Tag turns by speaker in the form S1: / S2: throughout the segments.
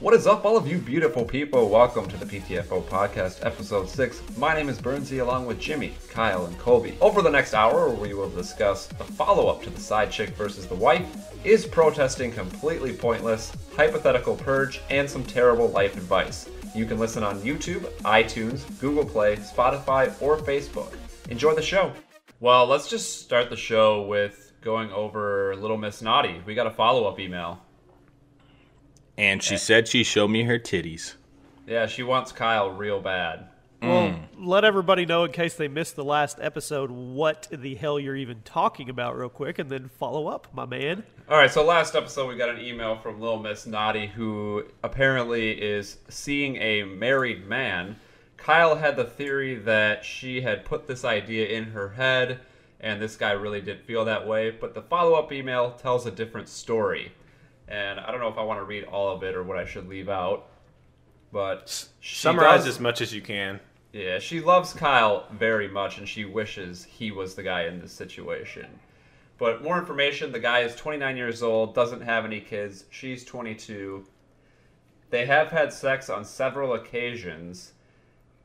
S1: What is up, all of you beautiful people? Welcome to the PTFO podcast, episode 6. My name is Bernsey, along with Jimmy, Kyle, and Colby. Over the next hour, we will discuss the follow-up to the side chick versus the wife, is protesting completely pointless, hypothetical purge, and some terrible life advice. You can listen on YouTube, iTunes, Google Play, Spotify, or Facebook. Enjoy the show. Well, let's just start the show with going over Little Miss Naughty. We got a follow-up email.
S2: And she said she showed me her titties.
S1: Yeah, she wants Kyle real bad.
S3: Well, let everybody know in case they missed the last episode what the hell you're even talking about real quick, and then follow up, my man.
S1: All right, so last episode we got an email from Little Miss Naughty, who apparently is seeing a married man. Kyle had the theory that she had put this idea in her head, and this guy really didn't feel that way, but the follow-up email tells a different story. And I don't know if I want to read all of it or what I should leave out. But
S4: summarize as much as you can.
S1: Yeah, she loves Kyle very much, and she wishes he was the guy in this situation. But more information, the guy is 29 years old, doesn't have any kids. She's 22. They have had sex on several occasions.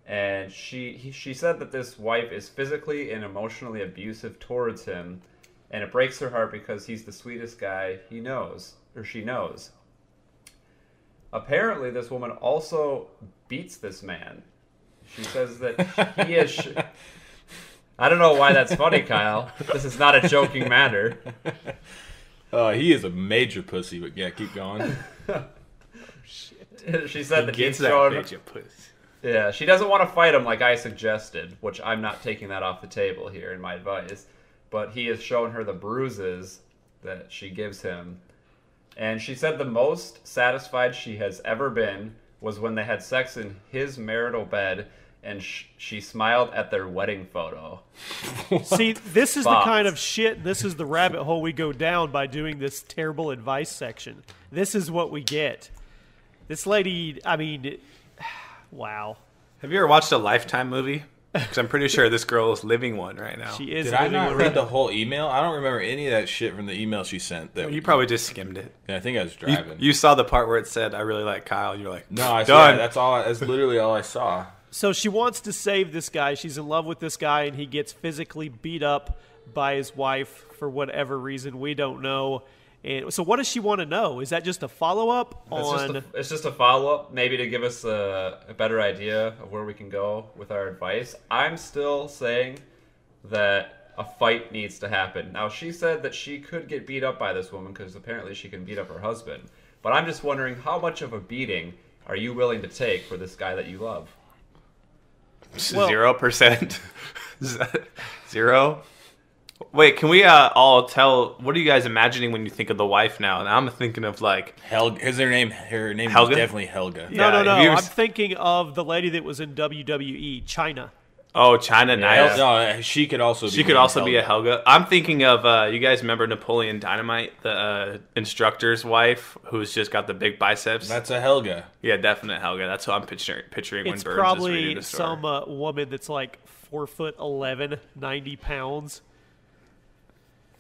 S1: And she said that this wife is physically and emotionally abusive towards him. And it breaks her heart because he's the sweetest guy he knows. Or she knows. Apparently, this woman also beats this man. She says that he is... I don't know why that's funny, Kyle. This is not a joking matter.
S2: He is a major pussy, but yeah, keep going.
S1: Shit. She said that he's
S4: showing...
S1: major pussy. Yeah, she doesn't want to fight him like I suggested, which I'm not taking that off the table here in my advice. But he has shown her the bruises that she gives him. And she said the most satisfied she has ever been was when they had sex in his marital bed, and she smiled at their wedding photo.
S3: See, this is the kind of shit, this is the rabbit hole we go down by doing this terrible advice section. This is what we get. This lady, I mean, wow.
S4: Have you ever watched a Lifetime movie? Because I'm pretty sure this girl is living one right now.
S3: She is.
S2: Did I not read the whole email? I don't remember any of that shit from the email she sent.
S4: You probably just skimmed it.
S2: Yeah, I think I was driving.
S4: You saw the part where it said, "I really like Kyle." You're like,
S2: no, I
S4: done.
S2: saw that's all. That's literally all I saw.
S3: So she wants to save this guy. She's in love with this guy, and he gets physically beat up by his wife for whatever reason. We don't know. And so what does she want to know? Is that just a follow-up on...
S1: It's just a follow-up, maybe to give us a better idea of where we can go with our advice. I'm still saying that a fight needs to happen. Now, she said that she could get beat up by this woman because apparently she can beat up her husband. But I'm just wondering, how much of a beating are you willing to take for this guy that you love?
S4: 0%. 0? Wait, can we all tell? What are you guys imagining when you think of the wife now? And I'm thinking of like
S2: Helga. Her name
S4: Helga?
S2: is definitely Helga.
S3: No. I'm thinking of the lady that was in WWE, China.
S4: Oh, China Nice.
S2: No, she could also.
S4: Be a Helga. I'm thinking of you guys remember Napoleon Dynamite, the instructor's wife, who's just got the big biceps.
S2: That's a Helga.
S4: Yeah, definite Helga. That's what I'm picturing when
S3: It's
S4: Burns
S3: probably
S4: is reading the story.
S3: some woman that's like 4'11", 90 pounds.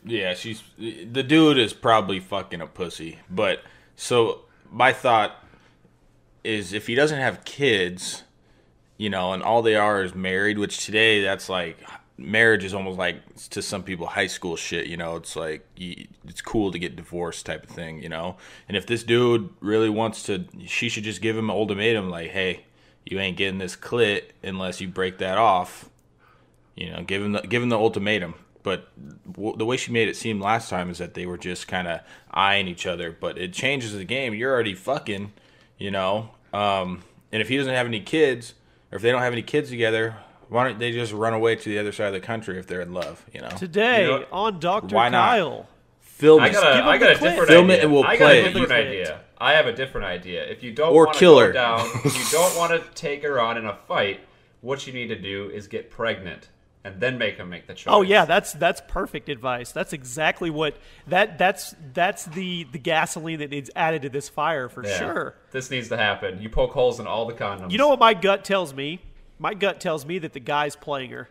S2: Yeah, the dude is probably fucking a pussy. But so my thought is, if he doesn't have kids, and all they are is married, which today that's like marriage is almost like to some people high school shit. It's like it's cool to get divorced type of thing. And if this dude really wants to, she should just give him an ultimatum like, hey, you ain't getting this clit unless you break that off. Give him the ultimatum. But the way she made it seem last time is that they were just kind of eyeing each other. But it changes the game. You're already fucking, And if he doesn't have any kids, or if they don't have any kids together, why don't they just run away to the other side of the country if they're in love,
S3: Today on Dr.
S2: Why not?
S3: Kyle.
S2: Film it.
S1: I got a different
S2: Film
S1: idea.
S2: it and we'll
S1: I
S2: play
S1: got a
S2: it.
S1: different idea. I have a different idea. If you don't
S2: Or
S1: want to
S2: kill
S1: go
S2: her.
S1: down, if you don't want to take her on in a fight, what you need to do is get pregnant. And then make him make the choice.
S3: Oh yeah, that's perfect advice. That's exactly what that's the gasoline that needs added to this fire for sure.
S1: This needs to happen. You poke holes in all the condoms.
S3: You know what my gut tells me? My gut tells me that the guy's playing her.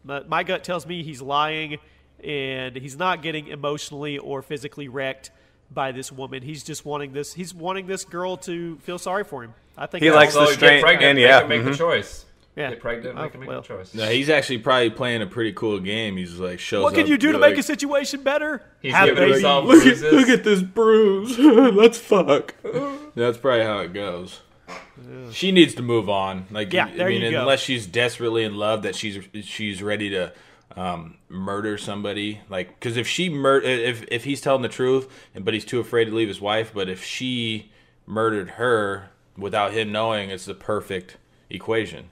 S3: My gut tells me he's lying and he's not getting emotionally or physically wrecked by this woman. He's just wanting this. He's wanting this girl to feel sorry for him. I think
S4: He likes
S1: So
S4: the
S1: get
S4: strength,
S1: pregnant,
S4: and
S1: make the choice.
S3: Yeah.
S1: Get pregnant, make
S3: well.
S1: the choice.
S2: No, he's actually probably playing a pretty cool game. He's like shows
S3: What can
S2: up,
S3: you do to
S2: like,
S3: make a situation better?
S1: He's
S3: Have
S1: giving
S3: babies.
S1: himself
S2: Look
S1: bruises.
S2: at this bruise. Let's fuck. That's probably how it goes. She needs to move on. Like,
S3: Yeah,
S2: I
S3: there
S2: mean,
S3: you go.
S2: unless she's desperately in love that she's ready to murder somebody. Like, because if if he's telling the truth, but he's too afraid to leave his wife, but if she murdered her without him knowing, it's the perfect equation.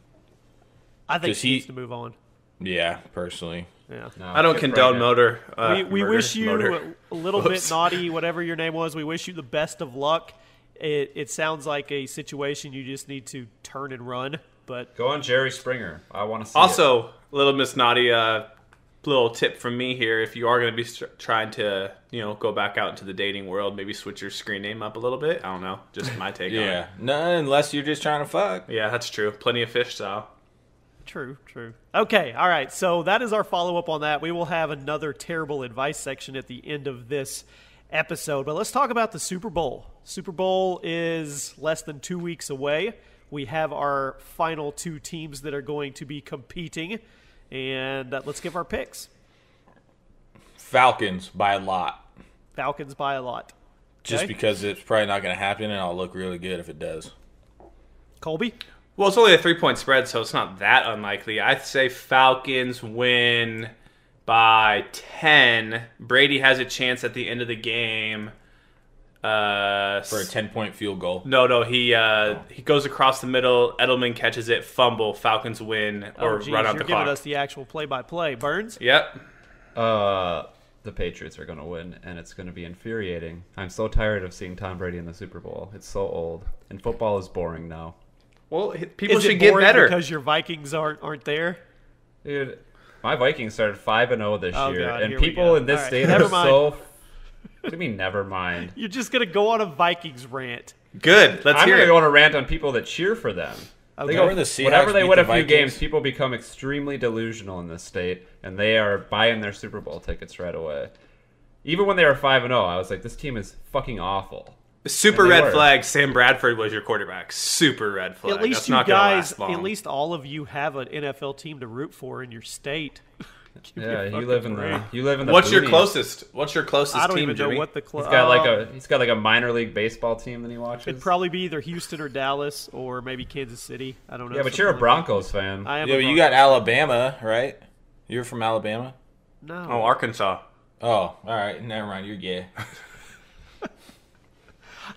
S3: I think
S2: 'Cause
S3: he
S2: he-
S3: needs to move on.
S2: Yeah, personally.
S3: Yeah.
S1: No,
S4: I don't
S1: get
S4: condone
S1: pregnant.
S3: We
S4: murder.
S3: wish you
S4: Motor.
S3: a little bit
S4: Whoops.
S3: naughty, whatever your name was. We wish you the best of luck. It sounds like a situation you just need to turn and run. But
S1: Go on Jerry Springer. I want to see it.
S4: Also, little Miss Naughty, little tip from me here: if you are going to be trying to, go back out into the dating world, maybe switch your screen name up a little bit. I don't know, just my take on it.
S2: Yeah. No, unless you're just trying to fuck.
S4: Yeah, that's true. Plenty of fish style.
S3: true. Okay, all right. So that is our follow-up on that. We will have another terrible advice section at the end of this episode. But let's talk about the Super Bowl. Super Bowl is less than 2 weeks away. We have our final two teams that are going to be competing. And let's give our picks.
S2: Falcons by a lot.
S3: Falcons by a lot.
S2: Just
S3: Okay.
S2: because it's probably not going to happen, and I'll look really good if it does.
S3: Colby?
S4: Well, it's only a 3-point spread, so it's not that unlikely. I'd say Falcons win by 10. Brady has a chance at the end of the game.
S2: For a 10-point field goal.
S4: No, he goes across the middle. Edelman catches it, fumble. Falcons win or
S3: Geez,
S4: run out
S3: you're
S4: the
S3: giving
S4: clock.
S3: us the actual play-by-play. Burns?
S4: Yep.
S1: The Patriots are going to win, and it's going to be infuriating. I'm so tired of seeing Tom Brady in the Super Bowl. It's so old, and football is boring now.
S4: Well, people
S3: Is
S4: should
S3: it
S4: get
S3: boring
S4: better.
S3: because your Vikings aren't there?
S1: Dude, my Vikings started 5-0 this
S3: Oh,
S1: year,
S3: God,
S1: and
S3: here we
S1: people
S3: go.
S1: in this
S3: All right,
S1: state
S3: never
S1: are
S3: mind.
S1: so. What do you mean, never mind?
S3: You're just going to go on a Vikings rant.
S4: Good. Let's
S1: I'm
S4: hear
S1: going to
S4: it.
S1: go on a rant on people that cheer for them.
S3: Okay.
S1: They go,
S2: Remember the Seahawks
S1: whenever they
S2: beat
S1: win
S2: the
S1: a few
S2: Vikings?
S1: games, people become extremely delusional in this state, and they are buying their Super Bowl tickets right away. Even when they were 5-0, I was like, this team is fucking awful.
S4: Super
S1: And they
S4: red
S1: were.
S4: flag. Sam Bradford was your quarterback. Super red flag.
S3: At least
S4: That's
S3: you
S4: not gonna
S3: guys,
S4: last long.
S3: at least all of you have an NFL team to root for in your state. Give me a
S1: Yeah, you
S3: fucking
S1: live in
S3: break.
S1: the.
S4: What's your
S1: boonies.
S4: closest? What's your closest
S3: I don't
S4: team,
S3: even
S4: Jimmy?
S3: know what the
S1: He's got like a minor league baseball team that he watches.
S3: It'd probably be either Houston or Dallas or maybe Kansas City. I don't know.
S1: Yeah, but
S3: something
S1: you're a
S3: like
S1: Broncos fan.
S3: that. I am.
S2: Yeah,
S3: a
S2: but you
S3: Broncos
S2: got Alabama, right? You're from Alabama?
S3: fan.
S4: Oh,
S3: No.
S4: Arkansas.
S2: Oh, all right. Never mind. You're gay.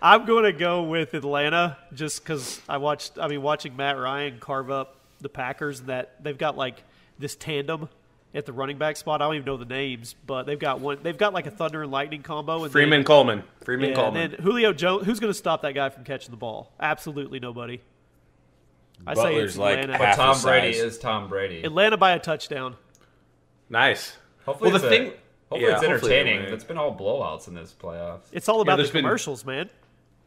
S3: I'm going to go with Atlanta just because watching Matt Ryan carve up the Packers. That they've got like this tandem at the running back spot. I don't even know the names, but they've got one. They've got like a thunder and lightning combo. And
S4: Freeman
S3: then,
S4: Coleman.
S3: and then Julio Jones. Who's going to stop that guy from catching the ball? Absolutely nobody. I say
S2: Butler's
S3: it's
S2: like
S3: Atlanta.
S1: But
S2: half
S1: Tom
S2: his
S1: Brady
S2: size.
S1: is Tom Brady.
S3: Atlanta by a touchdown.
S4: Nice.
S1: Hopefully,
S4: Well, the thing.
S1: hopefully
S4: yeah,
S1: it's
S4: hopefully they
S1: entertaining.
S4: win.
S1: It's been all blowouts in this playoffs.
S3: It's all about the
S4: there's been-
S3: commercials, man.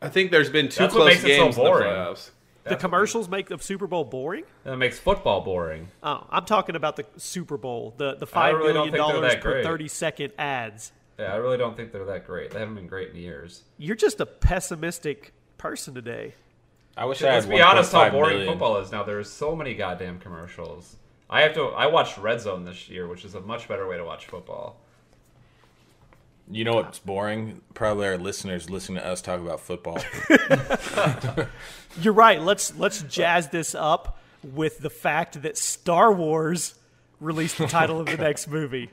S4: I think there's been two
S1: That's what
S4: close
S1: makes it so
S4: games in the
S1: boring.
S4: playoffs.
S3: The commercials make the Super Bowl boring.
S1: That makes football boring.
S3: Oh, I'm talking about the Super Bowl, the
S1: I
S3: $5
S1: really don't
S3: million
S1: think they're that
S3: per
S1: great.
S3: 30-second ads.
S1: Yeah, I really don't think they're that great. They haven't been great in years.
S3: You're just a pessimistic person today.
S2: I wish I
S1: Let's
S2: had
S1: be honest how
S2: 1.5
S1: boring
S2: million.
S1: football is now. There's so many goddamn commercials. I watched Red Zone this year, which is a much better way to watch football.
S2: You know what's boring? Probably our listeners listening to us talk about football.
S3: You're right. Let's jazz this up with the fact that Star Wars released the title of the next movie.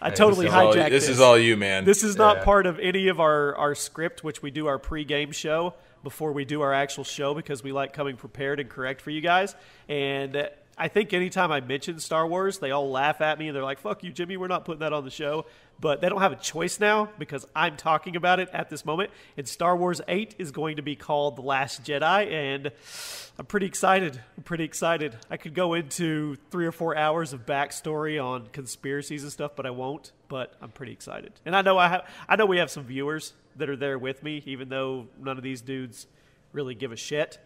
S3: I totally
S1: this is all-
S3: hijacked
S2: This is all you, man.
S3: This is not
S1: Yeah.
S3: part of any of our script, which we do our pregame show before we do our actual show because we like coming prepared and correct for you guys. And I think anytime I mention Star Wars, they all laugh at me and they're like, fuck you, Jimmy, we're not putting that on the show. But they don't have a choice now because I'm talking about it at this moment. And Star Wars 8 is going to be called The Last Jedi, and I'm pretty excited. I could go into 3 or 4 hours of backstory on conspiracies and stuff, but I won't. But I'm pretty excited. And I know we have some viewers that are there with me, even though none of these dudes really give a shit.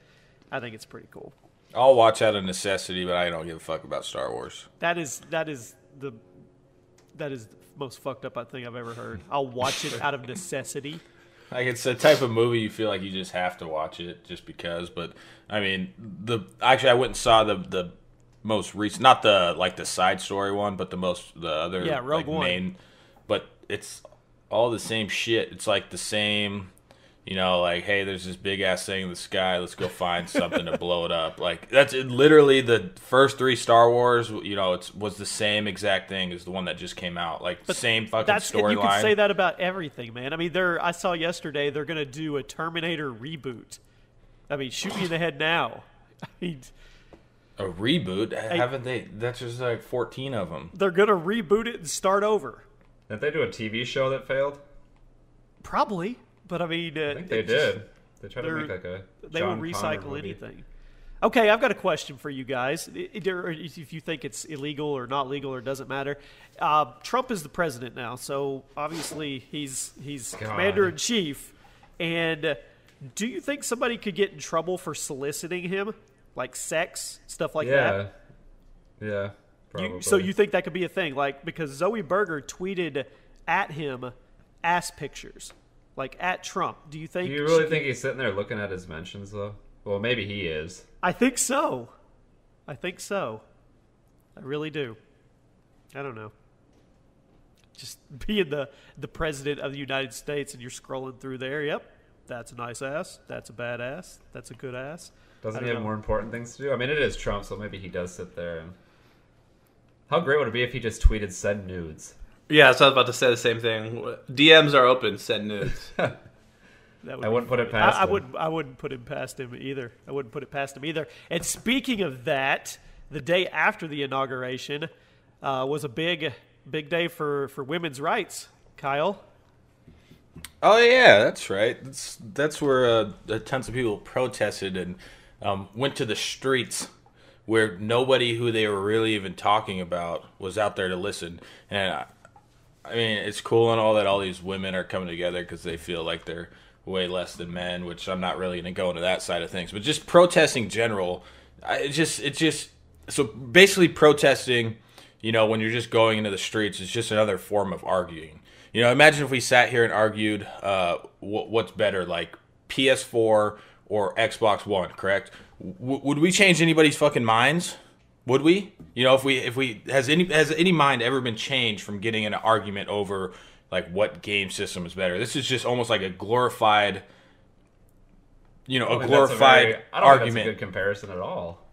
S3: I think it's pretty cool.
S2: I'll watch out of necessity, but I don't give a fuck about Star Wars.
S3: That is most fucked up thing I've ever heard. I'll watch it out of necessity.
S2: Like, it's the type of movie you feel like you just have to watch it just because. But I mean, I went and saw the most recent, not the side story one, but the other
S3: Rogue One.
S2: main. But it's all the same shit. It's like the same. Like, hey, there's this big ass thing in the sky. Let's go find something to blow it up. Like, that's literally the first 3 Star Wars. It was the same exact thing as the one that just came out. Like, same fucking storyline.
S3: You can say that about everything, man. I mean, I saw yesterday they're gonna do a Terminator reboot. I mean, shoot me in the head now. I mean,
S2: a reboot? Haven't they? That's just like 14 of them.
S3: They're gonna reboot it and start over.
S1: Didn't they do a TV show that failed?
S3: Probably. But I mean,
S1: I think they did. They tried to make like a
S3: They will recycle anything. Okay, I've got a question for you guys. If you think it's illegal or not legal or doesn't matter, Trump is the president now, so obviously he's commander in chief. And do you think somebody could get in trouble for soliciting him, like sex stuff like that?
S1: Yeah, probably.
S3: So you think that could be a thing, like because Zoe Berger tweeted at him ass pictures. Like, at Trump. Do you think...
S1: Do you really think he's sitting there looking at his mentions, though? Well, maybe he is.
S3: I think so. I really do. I don't know. Just being the president of the United States and you're scrolling through there. Yep, that's a nice ass. That's a bad ass. That's a good ass.
S1: Doesn't he have more important things to do? I mean, it is Trump, so maybe he does sit there. And how great would it be if he just tweeted, send nudes?
S4: Yeah, so I was about to say the same thing. DMs are open. Send nudes.
S1: I wouldn't put it past him.
S3: I wouldn't put it past him either. And speaking of that, the day after the inauguration was a big day for women's rights. Kyle?
S2: Oh, yeah, that's right. That's where tons of people protested and went to the streets where nobody who they were really even talking about was out there to listen. And I mean, it's cool and all that all these women are coming together because they feel like they're way less than men, which I'm not really going to go into that side of things. But just protesting in general, so basically protesting, when you're just going into the streets, it's just another form of arguing. Imagine if we sat here and argued what's better, like PS4 or Xbox One, correct? Would we change anybody's fucking minds? Would we? If we has any mind ever been changed from getting in an argument over like what game system is better? This is just almost like a glorified,
S1: I don't think
S2: argument.
S1: that's a good comparison at all.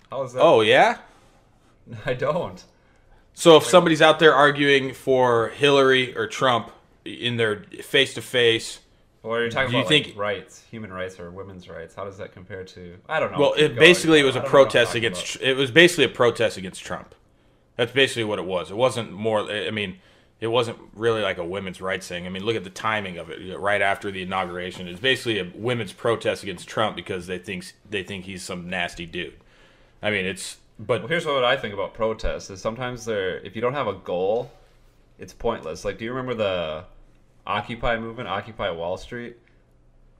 S1: How is that?
S2: Oh yeah,
S1: I don't.
S2: So if somebody's out there arguing for Hillary or Trump in their face to face.
S1: Well, are you talking about rights, human rights, or women's rights? How does that compare to? I don't know.
S2: Well, it was a protest against. It was basically a protest against Trump. That's basically what it was. It wasn't more. I mean, it wasn't really like a women's rights thing. I mean, look at the timing of it. Right after the inauguration, it's basically a women's protest against Trump because they think he's some nasty dude. I mean, it's. But
S1: well, here's what I think about protests: is sometimes if you don't have a goal, it's pointless. Like, do you remember the Occupy movement, Occupy Wall Street?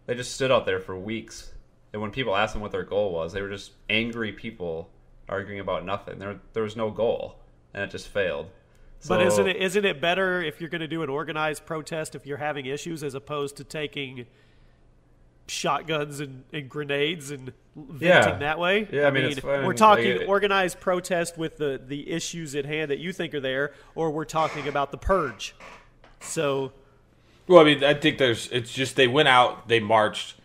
S1: They just stood out there for weeks, and when people asked them what their goal was, they were just angry people arguing about nothing. There was no goal, and it just failed. So,
S3: but isn't it better if you're going to do an organized protest if you're having issues as opposed to taking shotguns and grenades and venting that way?
S1: Yeah, I mean it's fine.
S3: We're talking organized protest with the issues at hand that you think are there, or we're talking about the purge. So.
S2: Well, I mean, I think it's just they went out, they marched.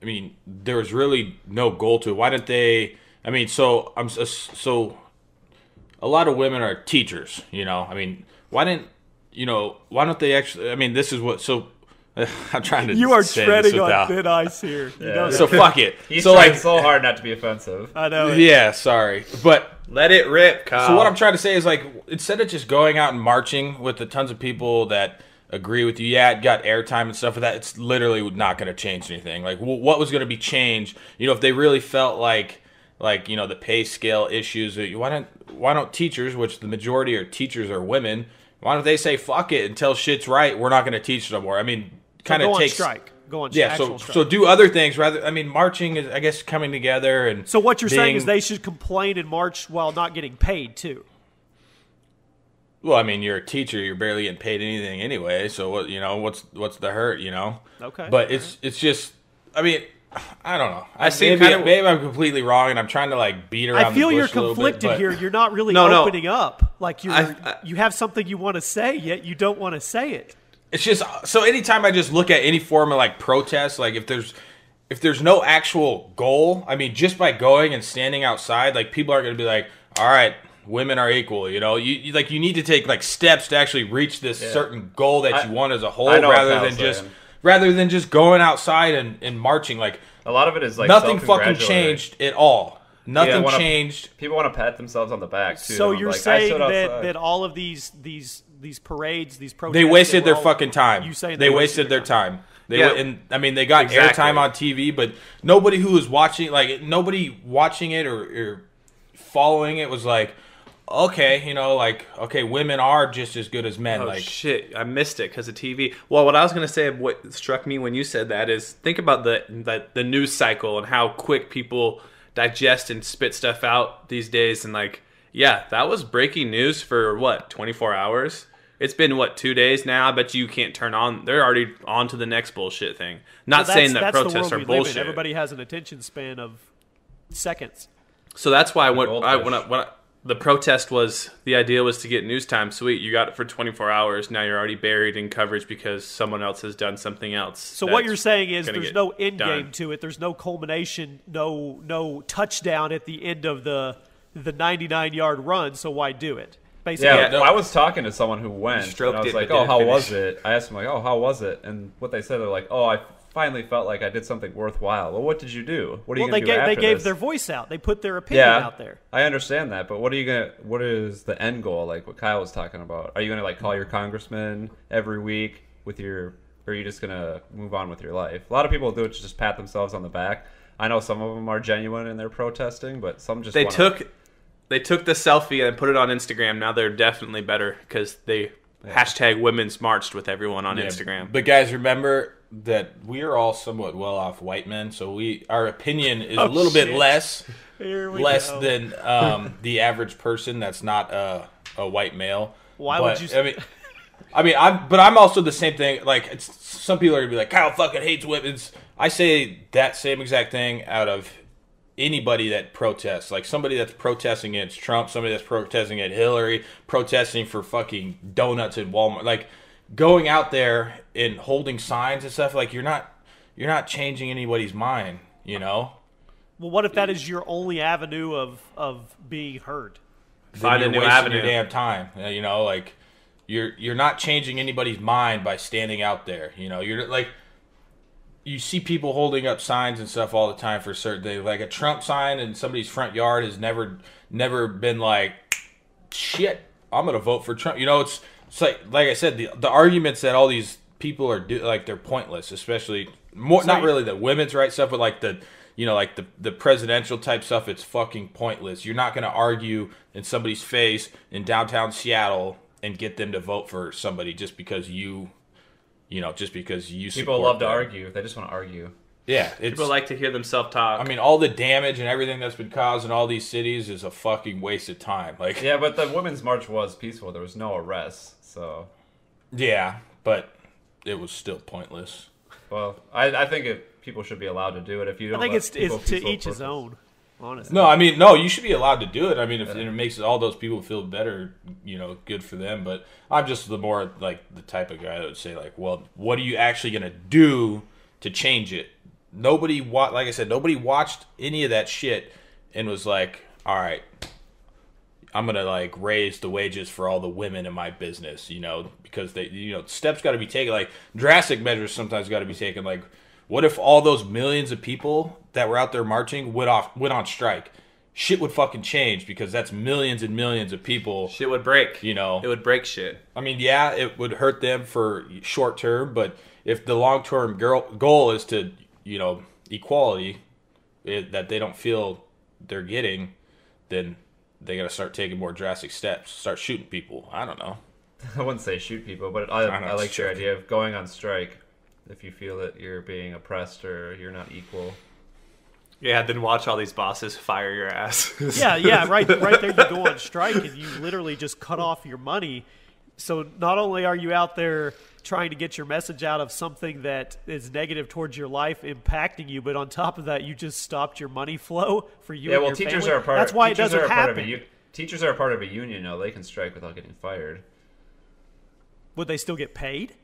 S2: I mean, there was really no goal to it. Why didn't they? I mean, so a lot of women are teachers, I mean, why don't they actually? I mean, this is what. So I'm trying to.
S3: You are treading on thin ice here.
S2: Yeah. So fuck it.
S1: He's trying so hard not to be offensive.
S3: I know.
S2: Yeah, sorry, but
S4: let it rip, Kyle.
S2: So what I'm trying to say is, like, instead of just going out and marching with the tons of people that agree with you, yeah, it got airtime and stuff like that, it's literally not going to change anything. Like, what was going to be changed? If they really felt like the pay scale issues, why don't teachers, which the majority of teachers are women, why don't they say fuck it until shit's right? We're not going to teach no more. I mean, kind of takes
S3: strike. Go on.
S2: Yeah. So do other things rather. I mean, marching is, I guess, coming together and.
S3: So what you're saying is they should complain and march while not getting paid too.
S2: Well, I mean, you're a teacher. You're barely getting paid anything anyway. So what? What's the hurt?
S3: Okay.
S2: But it's just. I mean, I don't know.
S4: I see.
S2: Maybe I'm completely wrong, and I'm trying to like beat around.
S3: I feel
S2: the
S3: you're
S2: bush a little
S3: conflicted
S2: bit,
S3: here. You're not really
S4: No.
S3: opening up. Like you have something you want to say, yet you don't want to say it.
S2: It's just so anytime I just look at any form of like protest, like if there's no actual goal, I mean, just by going and standing outside, like people aren't going to be like, all right, women are equal. You need to take like steps to actually reach this certain goal that you want as a whole, rather than just going outside and marching. Like
S1: a lot of it is like
S2: nothing fucking changed at all. Nothing changed.
S1: People want to pat themselves on the back too.
S3: So you're saying that all of these parades, these protests,
S2: they wasted their fucking time.
S3: You say
S2: they wasted their time. They got
S4: exactly.
S2: airtime on TV, but nobody who was watching, nobody watching it or following it was like, okay, women are just as good as men.
S4: Oh shit, I missed it because of TV. Well, what I was gonna say, what struck me when you said that is, think about the news cycle and how quick people digest and spit stuff out these days, and that was breaking news for 24 hours. It's been 2 days now. I bet you can't turn on. They're already on to the next bullshit thing. Not saying that protests are bullshit.
S3: Everybody has an attention span of seconds.
S4: So that's why when the protest was, the idea was to get news time. Sweet, you got it for 24 hours. Now you're already buried in coverage because someone else has done something else.
S3: So what you're saying is there's no end game to it. There's no culmination, no touchdown at the end of the 99-yard run. So why do it? Basically.
S1: Yeah, I was talking to someone who went, and I was like, "Oh, how was it?" I asked them like, "Oh, how was it?" And what they said, they're like, "Oh, I finally felt like I did something worthwhile." Well, what did you do? What are you going to do after
S3: they gave
S1: this?
S3: their voice out. They put their opinion out there.
S1: I understand that, but what is the end goal? Like what Kyle was talking about. Are you going to call your congressman every week or are you just going to move on with your life? A lot of people do it to just pat themselves on the back. I know some of them are genuine in their protesting, but some just
S4: They took the selfie and put it on Instagram. Now they're definitely better because they hashtag women's marched with everyone on Instagram.
S2: But guys, remember that we are all somewhat well-off white men, so our opinion is a little bit less than the average person that's not a white male.
S3: Why would you say?
S2: I'm also the same thing. Like, some people are gonna be like, Kyle fucking hates women. I say that same exact thing out of anybody that protests. Like somebody that's protesting against Trump, somebody that's protesting at Hillary, protesting for fucking donuts at Walmart. Like, going out there and holding signs and stuff, like, you're not changing anybody's mind,
S3: Well, what if that is your only avenue of being heard?
S4: Find a new avenue.
S2: Your damn time. Like, you're not changing anybody's mind by standing out there. You're like, you see people holding up signs and stuff all the time for certain things. Like a Trump sign in somebody's front yard has never been like, shit, I'm gonna vote for Trump. It's like I said, the arguments that all these people are they're pointless. Especially not really the women's right stuff, but like the presidential type stuff. It's fucking pointless. You're not gonna argue in somebody's face in downtown Seattle and get them to vote for somebody just because you
S1: people love to argue. They just want to argue.
S2: Yeah,
S4: people like to hear themselves talk.
S2: I mean, all the damage and everything that's been caused in all these cities is a fucking waste of time. Like,
S1: yeah, but the women's march was peaceful. There was no arrests, so
S2: yeah, but it was still pointless.
S1: Well, I think people should be allowed to do it. If you don't,
S3: I think it's to each his own. Honestly.
S2: No, I mean, no, you should be allowed to do it. I mean, if it makes all those people feel better, good for them. But I'm just the more like the type of guy that would say like, well, what are you actually going to do to change it? Nobody watched any of that shit and was like, all right, I'm going to like raise the wages for all the women in my business, because they, steps got to be taken. Like drastic measures sometimes got to be taken. Like, what if all those millions of people that were out there marching went on strike? Shit would fucking change because that's millions and millions of people.
S4: Shit would break. It would break shit.
S2: I mean, yeah, it would hurt them for short term, but if the long term goal is to, equality that they don't feel they're getting, then they got to start taking more drastic steps. Start shooting people. I don't know.
S1: I wouldn't say shoot people, but I like your idea of going on strike. If you feel that you're being oppressed or you're not equal.
S4: Yeah, then watch all these bosses fire your ass.
S3: yeah, right there you go on strike and you literally just cut off your money So not only are you out there trying to get your message out of something that is negative towards your life impacting you, but on top of that, you just stopped your money flow for you and your
S1: teachers
S3: family.
S1: are a part.
S3: That's why it
S1: teachers
S3: doesn't
S1: are a part of
S3: happen.
S1: teachers are a part of a union. No, they can strike without getting fired.
S3: Would they still get paid?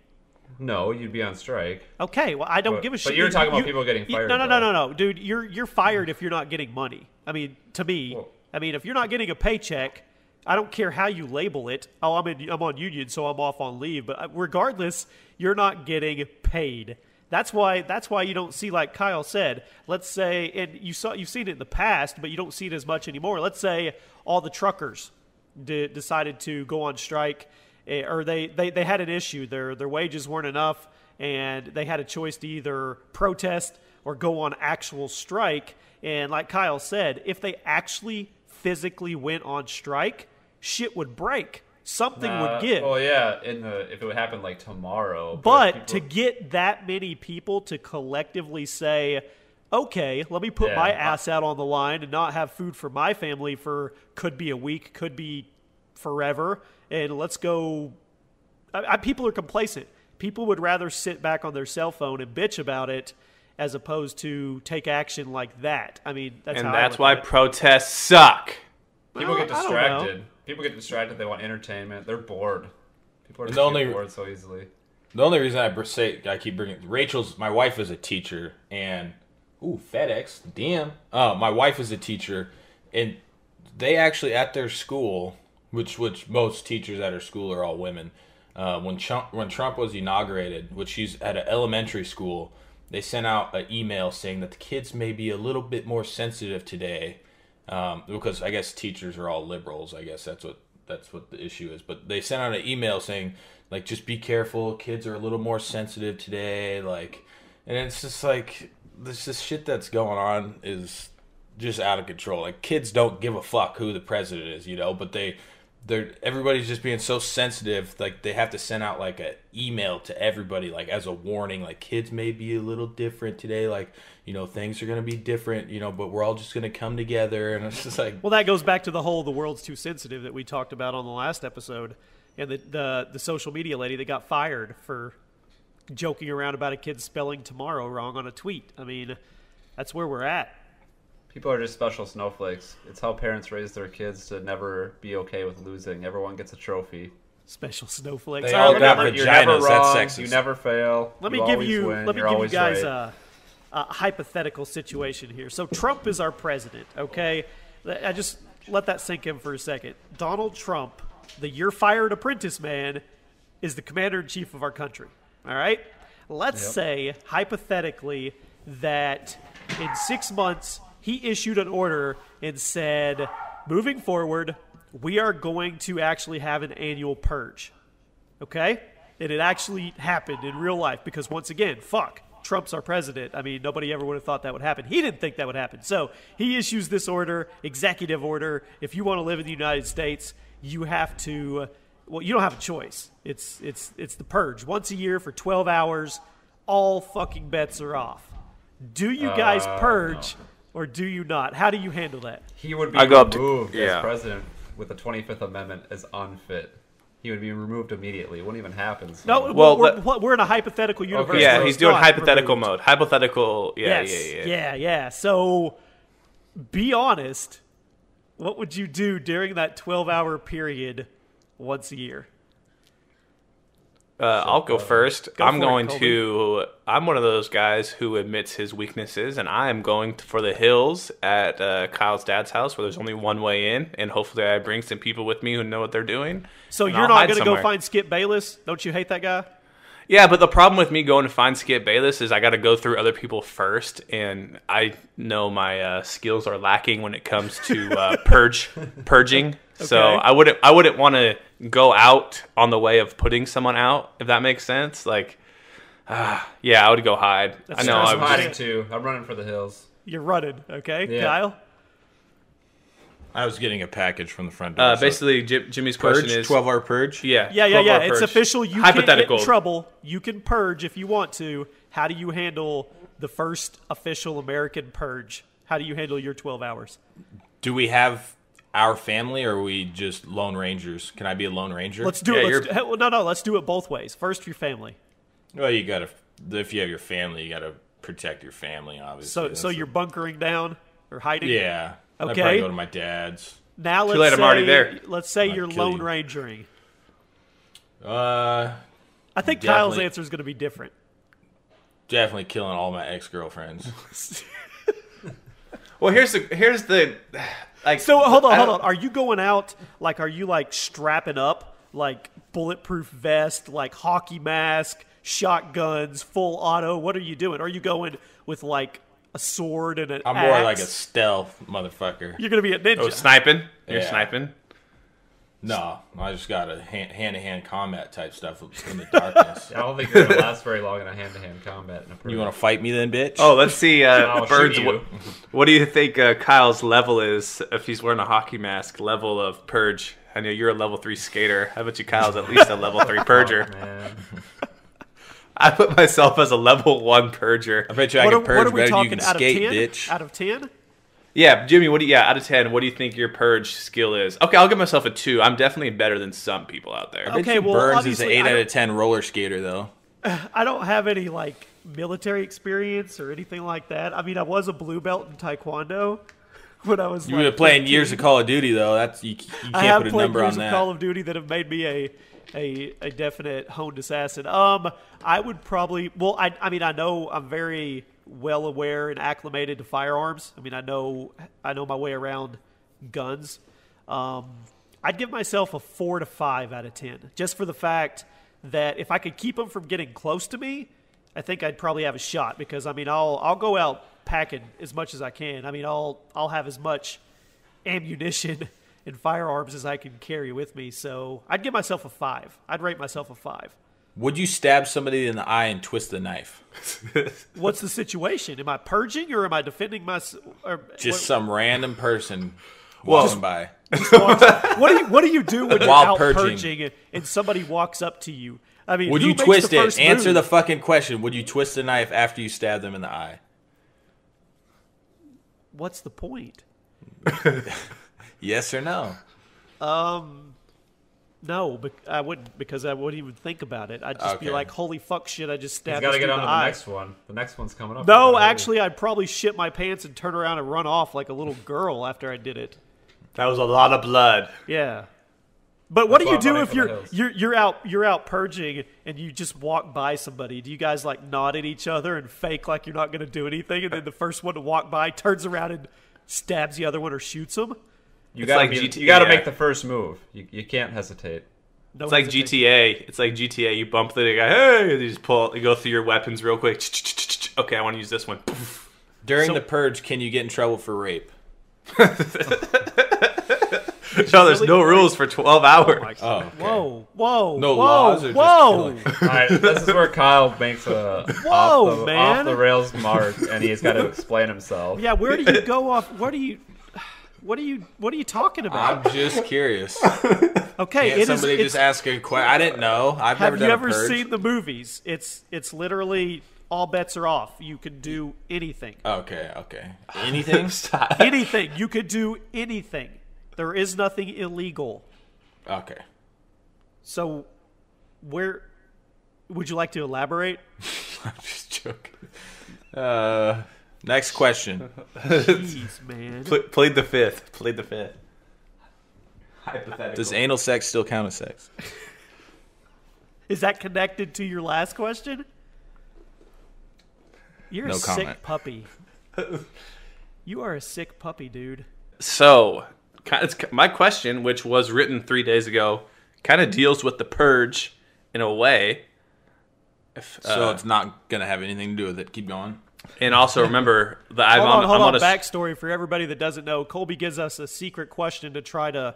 S1: No, you'd be on strike.
S3: Okay, well, I don't give a shit.
S1: But you're talking about people getting fired.
S3: No, dude. You're fired if you're not getting money. I mean, to me, if you're not getting a paycheck, I don't care how you label it. Oh, I'm on union, so I'm off on leave. But regardless, you're not getting paid. That's why you don't see, like Kyle said. Let's say, and you've seen it in the past, but you don't see it as much anymore. Let's say all the truckers decided to go on strike, or they had an issue. Their wages weren't enough, and they had a choice to either protest or go on actual strike. And like Kyle said, if they actually physically went on strike, shit would break. Something would give.
S1: Well, yeah, if it would happen like tomorrow.
S3: But to get that many people to collectively say, okay, let me put my ass out on the line and not have food for my family for could be a week, could be forever, and let's go. People are complacent. People would rather sit back on their cell phone and bitch about it as opposed to take action like that. I mean,
S4: that's why protests suck.
S1: People get distracted. People get distracted. They want entertainment. They're bored. People are just bored so easily.
S2: The only reason I keep bringing my wife is a teacher, and FedEx, damn. My wife is a teacher, and they actually at their school, which most teachers at her school are all women. When Trump was inaugurated, which she's at an elementary school, they sent out an email saying that the kids may be a little bit more sensitive today. Because I guess teachers are all liberals. I guess that's what the issue is. But they sent out an email saying, like, just be careful. Kids are a little more sensitive today. Like, and it's just like this shit that's going on is just out of control. Like, kids don't give a fuck who the president is, but everybody's just being so sensitive. Like, they have to send out like an email to everybody, like as a warning. Like, kids may be a little different today. Like, things are going to be different, but we're all just going to come together. And it's just like...
S3: Well, that goes back to the world's too sensitive that we talked about on the last episode. And the social media lady that got fired for joking around about a kid spelling tomorrow wrong on a tweet. I mean, that's where we're at.
S1: People are just special snowflakes. It's how parents raise their kids to never be okay with losing. Everyone gets a trophy.
S3: Special snowflakes.
S2: They all got vaginas.
S1: You're never wrong.
S2: That's sexist.
S1: You never fail.
S3: Let me give you guys
S1: right.
S3: a hypothetical situation here. So Trump is our president, okay? I just let that sink in for a second. Donald Trump, the you're fired apprentice man, is the commander-in-chief of our country, all right? Let's say, hypothetically, that in 6 months he issued an order and said, moving forward, we are going to actually have an annual purge, okay? And it actually happened in real life because, once again, Trump's our president. I mean, nobody ever would have thought that would happen. He didn't think that would happen. So he issues this order, executive order. If you want to live in the United States, you have to, you don't have a choice. It's the purge. Once a year for 12 hours, all fucking bets are off. Do you guys purge or do you not? How do you handle that?
S1: He would be removed as president with the 25th Amendment as unfit. He would be removed immediately. It wouldn't even happen. So.
S3: No, we're in a hypothetical universe.
S1: Okay.
S4: Yeah, he's doing hypothetical
S3: removed.
S4: mode. Hypothetical,
S3: Yeah. So, be honest. What would you do during that 12-hour period once a year?
S4: I'll go first. I'm one of those guys who admits his weaknesses, and I am going for the hills at Kyle's dad's house where there's only one way in, and hopefully I bring some people with me who know what they're doing.
S3: So you're not going to go find Skip Bayless? Don't you hate that guy?
S4: Yeah, but the problem with me going to find Skip Bayless is I got to go through other people first, and I know my skills are lacking when it comes to purging. Okay. So I wouldn't want to go out on the way of putting someone out, if that makes sense. Like, I would go hide.
S3: That's
S4: I know
S1: I'm hiding too. I'm running for the hills.
S3: You're running, okay,
S1: yeah.
S3: Kyle.
S2: I was getting a package from the front door.
S4: Basically, Jimmy's question is
S2: 12-hour purge.
S4: Yeah.
S3: It's official. You can't get in
S4: Hypothetical.
S3: trouble. You can purge if you want to. How do you handle the first official American purge? How do you handle your 12 hours?
S2: Do we have our family, or are we just Lone Rangers? Can I be a Lone Ranger?
S3: Let's do it. Let's do it both ways. First, your family.
S2: Well, you gotta. If you have your family, you gotta protect your family, obviously.
S3: So you're bunkering down or hiding?
S2: Yeah.
S3: Okay.
S2: I'd probably go to my dad's.
S3: Now
S4: Too late, I'm already there.
S3: Let's say you're
S2: kill
S3: Lone
S2: you.
S3: Rangering.
S2: Uh,
S3: I think Kyle's answer is going to be different.
S2: definitely killing all my ex-girlfriends.
S4: Well, here's the like.
S3: So hold on. Are you going out like? Are you like strapping up like bulletproof vest, like hockey mask, shotguns, full auto? What are you doing? Are you going with like a sword and an
S2: I'm
S3: axe?
S2: more like a stealth motherfucker.
S3: You're gonna be a ninja.
S4: Oh, sniping? You're
S2: Yeah.
S4: sniping?
S2: No, I just got a hand-to-hand combat type stuff in the darkness.
S1: I don't think you're gonna last very long in a hand-to-hand combat.
S2: You want to fight me then, bitch?
S4: Oh, let's see.
S1: I'll
S4: Birds,
S1: shoot you.
S4: what do you think Kyle's level is if he's wearing a hockey mask? Level of Purge. I know you're a level 3 skater. I bet you Kyle's at least a level 3 Purger.
S1: Man.
S4: I put myself as a level 1 Purger.
S2: I bet you I
S3: What
S2: can
S3: are
S2: purge
S3: we
S2: better than
S3: talking?
S2: you can
S3: Out of
S2: skate,
S3: 10?
S2: bitch.
S3: Out of 10?
S4: Yeah, Jimmy, out of 10, what do you think your Purge skill is? Okay, I'll give myself a 2. I'm definitely better than some people out there.
S2: I bet
S3: Okay,
S2: you
S3: well,
S2: Burns is an
S3: obviously,
S2: 8
S3: I
S2: out
S3: don't-
S2: of 10 roller skater, though.
S3: I don't have any like military experience or anything like that. I mean, I was a blue belt in Taekwondo when I was.
S2: You
S3: like,
S2: were playing
S3: 15.
S2: years of Call of Duty, though. That's you
S3: I
S2: can't
S3: have
S2: put a
S3: played
S2: number
S3: years
S2: on
S3: of
S2: that.
S3: Call of Duty that have made me a definite honed assassin. I would probably. Well, I mean, I know I'm very well aware and acclimated to firearms. I mean, I know my way around guns. I'd give myself a 4 to 5 out of 10, just for the fact that if I could keep them from getting close to me, I think I'd probably have a shot. Because I mean, I'll go out packing as much as I can. I mean, I'll have as much ammunition and firearms as I can carry with me. So I'd give myself a 5. I'd rate myself a 5.
S2: Would you stab somebody in the eye and twist the knife?
S3: What's the situation? Am I purging or am I defending myself?
S2: Just some random person walking by.
S3: What do you do when you're
S2: While
S3: out
S2: purging.
S3: purging and somebody walks up to you? I mean,
S2: Would
S3: who
S2: you
S3: makes
S2: twist
S3: the
S2: it?
S3: first
S2: Answer
S3: move?
S2: the fucking question. Would you twist the knife after you stab them in the eye?
S3: What's the point?
S2: Yes or no?
S3: No, but I wouldn't, because I wouldn't even think about it. I'd just be
S2: Okay.
S3: like, "Holy fuck, shit! I just
S1: He's
S3: stabbed."
S1: got to
S3: this
S1: get
S3: dude
S1: on
S3: in
S1: to
S3: the
S1: the
S3: eye."
S1: next one. The next one's coming up.
S3: No,
S1: Already.
S3: actually, I'd probably shit my pants and turn around and run off like a little girl after I did it.
S4: That was a lot of blood.
S3: Yeah. But what
S1: That's
S3: do you
S1: why I'm
S3: do
S1: running
S3: if
S1: for the
S3: you're out purging and you just walk by somebody? Do you guys like nod at each other and fake like you're not going to do anything, and then the first one to walk by turns around and stabs the other one or shoots them?
S1: You
S4: It's
S1: got
S4: like
S1: to
S4: GTA.
S1: you got to make the first move. You can't hesitate.
S3: No
S4: It's like
S3: hesitation.
S4: GTA. It's like GTA. You bump the guy. Hey, you just you go through your weapons real quick. Okay, I want to use this one.
S2: During the purge, can you get in trouble for rape?
S4: No, there's no rules for 12 hours.
S2: Oh, okay.
S3: Whoa!
S2: No
S3: whoa!
S2: laws or just
S3: whoa!
S2: killing?
S1: All right, this is where Kyle makes a
S3: Whoa,
S1: off
S3: man.
S1: the rails mark, and he's got to explain himself.
S3: Yeah, where do you go off? What are you talking about?
S2: I'm just curious.
S3: Okay,
S2: Can't somebody just ask a question? I didn't know. I've never
S3: have
S2: done
S3: you
S2: a
S3: ever
S2: purge.
S3: seen the movies? It's literally all bets are off. You can do anything.
S2: Okay. Anything?
S3: Anything. You could do anything. There is nothing illegal.
S2: Okay.
S3: So, where would you like to elaborate?
S2: I'm just joking. Next question.
S3: Jeez, man.
S4: Played the fifth. Hypothetical.
S2: Does anal sex still count as sex?
S3: Is that connected to your last question? You're
S2: No
S3: a
S2: comment.
S3: sick puppy. You are a sick puppy, dude.
S4: So, my question, which was written 3 days ago, kind of deals with the purge in a way.
S2: So it's not going to have anything to do with it. Keep going.
S4: And also remember that I'm
S3: Hold on.
S4: on a
S3: Backstory for everybody that doesn't know. Colby gives us a secret question to try to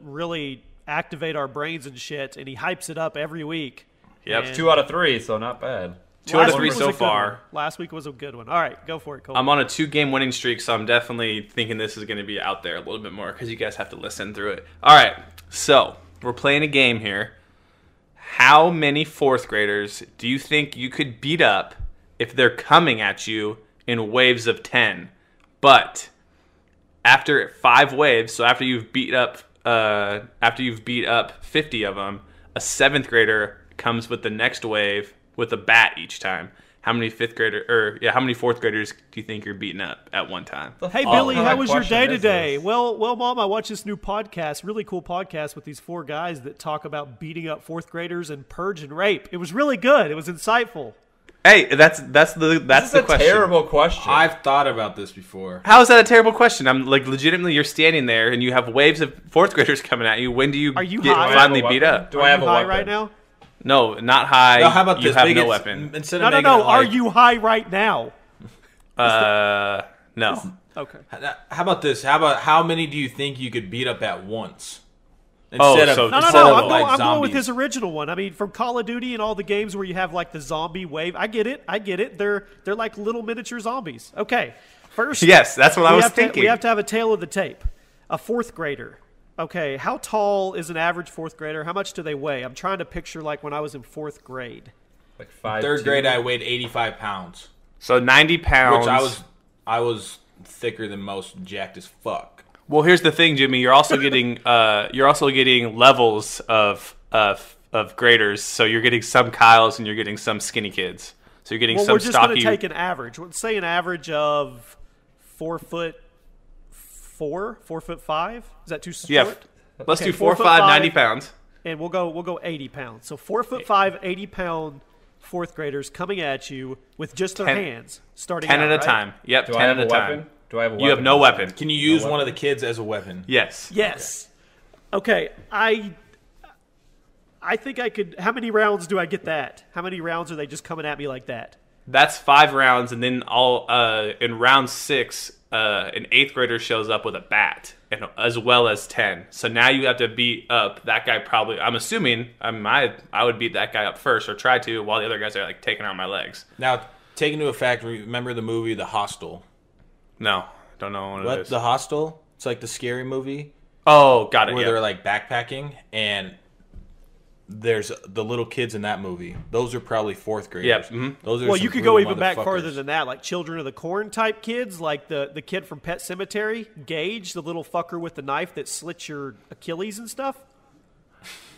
S3: really activate our brains and shit, and he hypes it up every week.
S4: Yep.
S3: And
S1: 2 out of 3, so not bad.
S4: 2 out of
S3: last
S4: 3
S3: week was
S4: so
S3: a good
S4: far.
S3: one. Last week was a good one. All right, go for it, Colby.
S4: I'm on a 2-game winning streak, so I'm definitely thinking this is going to be out there a little bit more because you guys have to listen through it. All right, so we're playing a game here. How many 4th graders do you think you could beat up if they're coming at you in waves of 10? But after 5 waves, so after you've beat up 50 of them, a 7th grader comes with the next wave with a bat each time. How many 4th graders do you think you're beating up at one time?
S3: Hey, Billy, how was your day today? Well, Mom, I watched this new podcast, really cool podcast with these 4 guys that talk about beating up 4th graders and purge and rape. It was really good. It was insightful.
S4: Hey, that's the question.
S1: Terrible question.
S2: I've thought about this before.
S4: How is that a terrible question? I'm like, legitimately, you're standing there and you have waves of 4th graders coming at you. When do you get finally beat up?
S1: Do I have a
S3: high
S1: weapon
S3: right now?
S4: No, not high.
S2: No, how about
S4: you
S2: this?
S4: have
S2: Make
S4: no
S2: it-
S4: weapon.
S2: Instead of
S3: No.
S2: making it
S3: Are
S2: like-
S3: you high right now?
S4: No.
S3: Okay.
S2: How about this? How many do you think you could beat up at once?
S4: Oh,
S2: Instead
S4: so-
S2: of
S3: No.
S2: instead of,
S3: I'm
S2: like,
S3: going with
S2: zombies.
S3: his original one. I mean, from Call of Duty and all the games where you have like the zombie wave. I get it. They're like little miniature zombies. Okay. First,
S4: Yes, that's what I was
S3: we
S4: thinking.
S3: have to have a tail of the tape. A 4th grader. Okay, how tall is an average 4th grader? How much do they weigh? I'm trying to picture like when I was in 4th grade.
S1: Like 5'2".
S2: 3rd grade, I weighed 85 pounds,
S4: So 90 pounds.
S2: which I was thicker than most, jacked as fuck.
S4: Well, here's the thing, Jimmy. You're also getting levels of graders. So you're getting some Kyles and you're getting some skinny kids. So you're getting
S3: Well,
S4: some
S3: we're just going
S4: stocky.
S3: to take an average. Let's say an average of 4'4", 4'5". Is that too short?
S4: Yeah. Let's
S3: Okay,
S4: do 4, 5,
S3: 4'5",
S4: 90 pounds.
S3: And we'll go 80 pounds. So 4'5", 80-pound 4th graders coming at you with just their
S4: 10
S3: hands, starting
S4: 10
S3: out,
S4: at a
S3: right?
S4: time. Yep,
S1: Do
S4: 10
S1: I have
S4: at
S1: a
S4: a
S1: weapon?
S4: time.
S1: Do I have a weapon?
S4: You have no weapon.
S2: Can you use one of the kids as a weapon?
S4: Yes.
S3: Yes. Okay. I think I could. How many rounds do I get that? How many rounds are they just coming at me like that?
S4: That's 5 rounds, and then in round 6, an 8th grader shows up with a bat, and as well as 10. So now you have to beat up that guy. Probably, I'm assuming I would beat that guy up first, or try to, while the other guys are like taking out my legs.
S2: Now, take into effect, remember the movie The Hostel?
S4: No, don't know what it
S2: What?
S4: is.
S2: The Hostel? It's like the scary movie
S4: Oh, got it.
S2: where
S4: Yeah.
S2: they're like backpacking, and there's the little kids in that movie. Those are probably 4th graders.
S4: Yep, mhm.
S2: Those are
S3: Well,
S2: some
S3: you could go
S2: brutal
S3: even back farther
S2: motherfuckers.
S3: than that, like Children of the Corn type kids, like the kid from Pet Cemetery, Gage, the little fucker with the knife that slits your Achilles and stuff.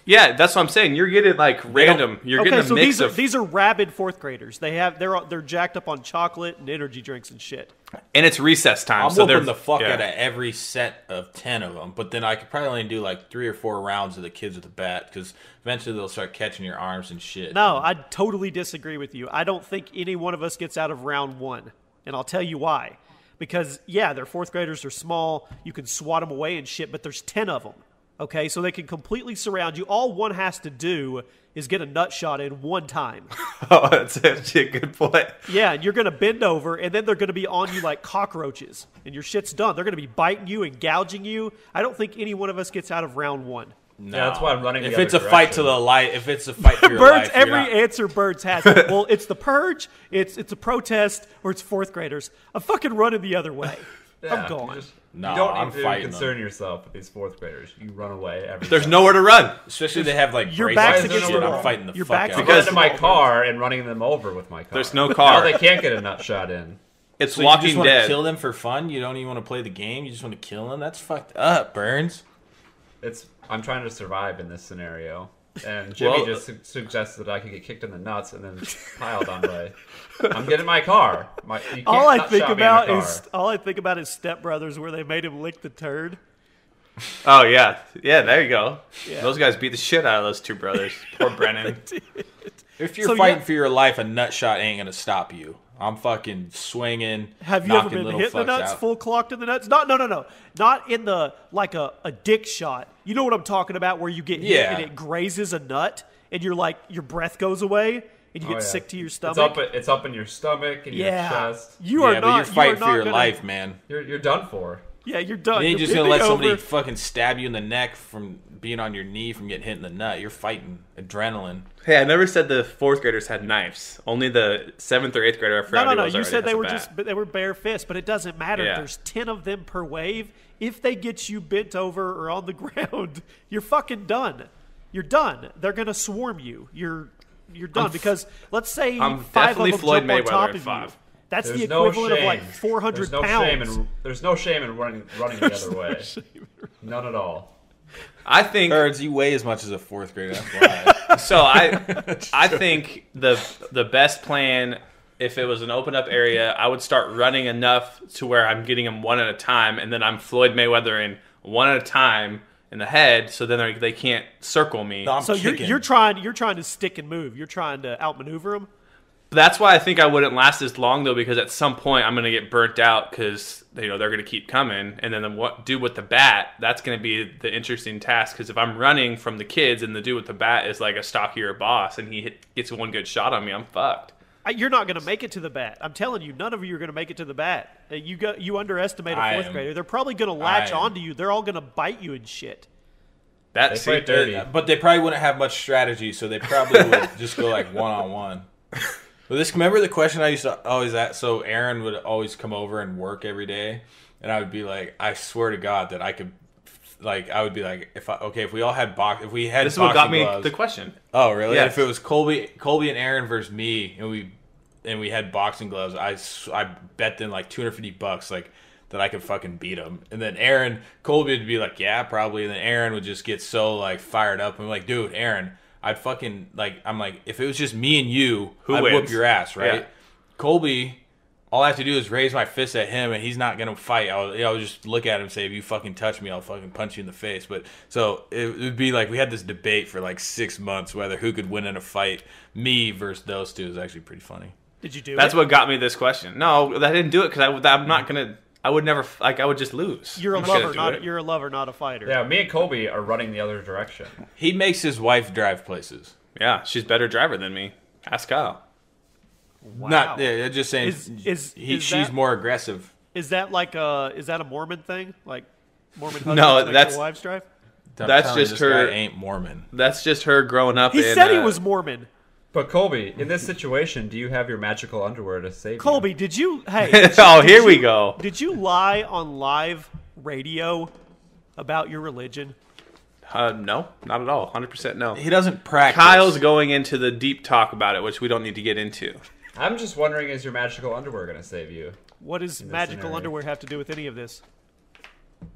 S4: Yeah, that's what I'm saying. You're getting like random. You're
S3: Okay,
S4: getting a
S3: so
S4: mix of,
S3: these are rabid 4th graders. They're jacked up on chocolate and energy drinks and shit.
S4: and it's recess time.
S2: I'm
S4: so they're
S2: whooping the fuck
S4: yeah.
S2: out of every set of 10 of them, but then I could probably only do like 3 or 4 rounds of the kids with the bat, because eventually they'll start catching your arms and shit.
S3: No, I totally disagree with you. I don't think any one of us gets out of round 1, and I'll tell you why. Because yeah, they're 4th graders. They're small. You can swat them away and shit, but there's 10 of them. Okay, so they can completely surround you. All one has to do is get a nut shot in one time.
S4: Oh, that's actually a good point.
S3: Yeah, and you're going to bend over, and then they're going to be on you like cockroaches, and your shit's done. They're going to be biting you and gouging you. I don't think any one of us gets out of round 1.
S2: No.
S1: Yeah, that's why I'm running.
S2: If
S1: the
S2: it's a
S1: other
S2: fight to
S1: direction.
S2: the life, if it's a fight for your
S3: Birds,
S2: life,
S3: every
S2: you're not-
S3: answer Birds has. Well, it's the purge, it's a protest, or it's 4th graders. I'm fucking running the other way.
S1: Yeah,
S3: I'm gone.
S2: No,
S1: you don't
S2: I'm
S1: need to
S2: fighting
S1: concern yourself with these 4th graders. You run away every
S4: There's
S1: time.
S4: nowhere to run.
S2: Especially they have like
S3: Your
S2: bracelets
S3: back's
S2: and
S3: against
S2: shit,
S3: the
S2: I'm
S3: wall.
S2: fighting the
S3: Your
S2: fuck
S3: back's
S2: out.
S1: I'm
S2: of
S1: going
S3: against
S1: to
S2: them.
S1: my car and running them over with my car.
S4: There's no
S1: Now
S4: car.
S1: they can't get a nut shot in.
S4: It's
S2: So you
S4: Walking
S2: just want to
S4: Dead.
S2: kill them for fun? You don't even want to play the game? You just want to kill them? That's fucked up, Burns.
S1: I'm trying to survive in this scenario. And Jimmy
S4: Well-
S1: just suggested that I could get kicked in the nuts and then piled on by. I'm getting my car. You can't
S3: All I
S1: nut
S3: think
S1: shot me in a
S3: about is Step Brothers, where they made him lick the turd.
S4: Oh yeah, yeah. There you go.
S3: Yeah.
S4: Those guys beat the shit out of those 2 brothers. Poor Brennan.
S2: If you're
S3: So,
S2: fighting
S3: yeah.
S2: for your life, a nut shot ain't gonna stop you. I'm fucking swinging.
S3: Have you ever
S2: knocking
S3: been
S2: little
S3: hit in the
S2: fucks
S3: nuts,
S2: out.
S3: full clocked in the nuts? No. Not in the, like a dick shot. You know what I'm talking about, where you get hit
S2: Yeah.
S3: and it grazes a nut, and you're like, your breath goes away, and you get
S1: Oh, yeah.
S3: sick to your stomach.
S1: It's up in your stomach and
S3: Yeah.
S1: your chest.
S3: You are
S2: Yeah,
S3: not.
S2: but you're fighting
S3: you are
S2: for your
S3: not
S2: life, man.
S1: You're done for.
S3: Yeah, you're done.
S2: You ain't
S3: You're
S2: just gonna let
S3: bending
S2: somebody
S3: over.
S2: fucking stab you in the neck from being on your knee from getting hit in the nut. You're fighting adrenaline.
S4: Hey, I never said the 4th graders had knives. Only the 7th or 8th grader. I forgot
S3: No.
S4: who it was
S3: You
S4: already
S3: said they
S4: has a
S3: were
S4: bat.
S3: they were bare fists, but it doesn't matter.
S4: Yeah.
S3: There's 10 of them per wave. If they get you bent over or on the ground, you're fucking done. You're done. They're gonna swarm you. You're done because let's say
S4: I'm
S3: 5 of
S4: definitely
S3: them
S4: Floyd
S3: jump on
S4: Mayweather
S3: top
S4: at
S3: of
S4: 5.
S3: you. That's
S1: There's
S3: the
S1: no
S3: equivalent of like
S1: shame.
S3: 400
S1: There's no
S3: pounds.
S1: There's no shame in running the other way. None at all.
S4: I think
S2: Birds, you weigh as much as a fourth grader. That's why.
S4: so. I think the best plan, if it was an open up area, I would start running enough to where I'm getting them one at a time, and then I'm Floyd Mayweathering one at a time in the head, so then they can't circle me.
S2: No, I'm
S3: So
S2: kicking.
S3: you're trying to stick and move. You're trying to outmaneuver them.
S4: That's why I think I wouldn't last as long though, because at some point I'm going to get burnt out because they're going to keep coming, and then what do with the bat? That's going to be the interesting task. Because if I'm running from the kids and the dude with the bat is like a stockier boss and he gets one good shot on me, I'm fucked.
S3: You're not going to make it to the bat. I'm telling you, none of you are going to make it to the bat. You underestimate a fourth grader. They're probably going to latch onto you. They're all going to bite you and shit.
S1: They fight dirty.
S2: But they probably wouldn't have much strategy, so they probably would just go like one-on-one. But remember the question I used to always ask? So Aaron would always come over and work every day, and I would be like, I swear to God that I could, like, I would be like, if we all had if we had
S4: This is what got me
S2: gloves,
S4: the question.
S2: Oh, really?
S4: Yes.
S2: If it was Colby and Aaron versus me, and we had boxing gloves, I bet them like $250, like that I could fucking beat him. And then Colby would be like, yeah, probably. And then Aaron would just get so like fired up and be like, dude, Aaron, I'd fucking like. I'm like, if it was just me and you, I'd
S4: wins?
S2: whoop your ass, right?
S4: Yeah.
S2: Colby. All I have to do is raise my fist at him, and he's not gonna fight. I'll just look at him and say, "If you fucking touch me, I'll fucking punch you in the face." But so it would be like we had this debate for like 6 months whether who could win in a fight. Me versus those two is actually pretty funny.
S3: Did you do
S4: That's
S3: it?
S4: what got me this question. No, I didn't do it because I'm not gonna. I would never like. I would just lose.
S3: You're a
S4: I'm not gonna
S3: lover,
S4: do it.
S3: you're a lover, not a fighter.
S1: Yeah, me and Colby are running the other direction.
S2: He makes his wife drive places.
S4: Yeah, she's a better driver than me. Ask Kyle.
S3: Wow.
S2: Not yeah, just saying.
S3: Is
S2: she's
S3: that-
S2: more aggressive.
S3: Is that like is that a Mormon thing? Like Mormon husbands
S4: No,
S3: make
S4: that's-
S3: their wives drive?
S2: I'm
S4: That's
S2: telling you,
S4: just
S2: this
S4: her-
S2: guy ain't Mormon.
S4: That's just her growing up.
S3: He
S4: in,
S3: said he was Mormon.
S1: But Colby, in this situation, do you have your magical underwear to save
S3: Colby, did you? Hey,
S4: Here we go.
S3: Did you lie on live radio about your religion?
S4: No, not at all. 100% no.
S2: He doesn't practice.
S4: Kyle's going into the deep talk about it, which we don't need to get into.
S1: you? I'm just wondering, is your magical underwear going to save you?
S3: What does
S1: this
S3: magical
S1: scenario.
S3: underwear have to do with any of this?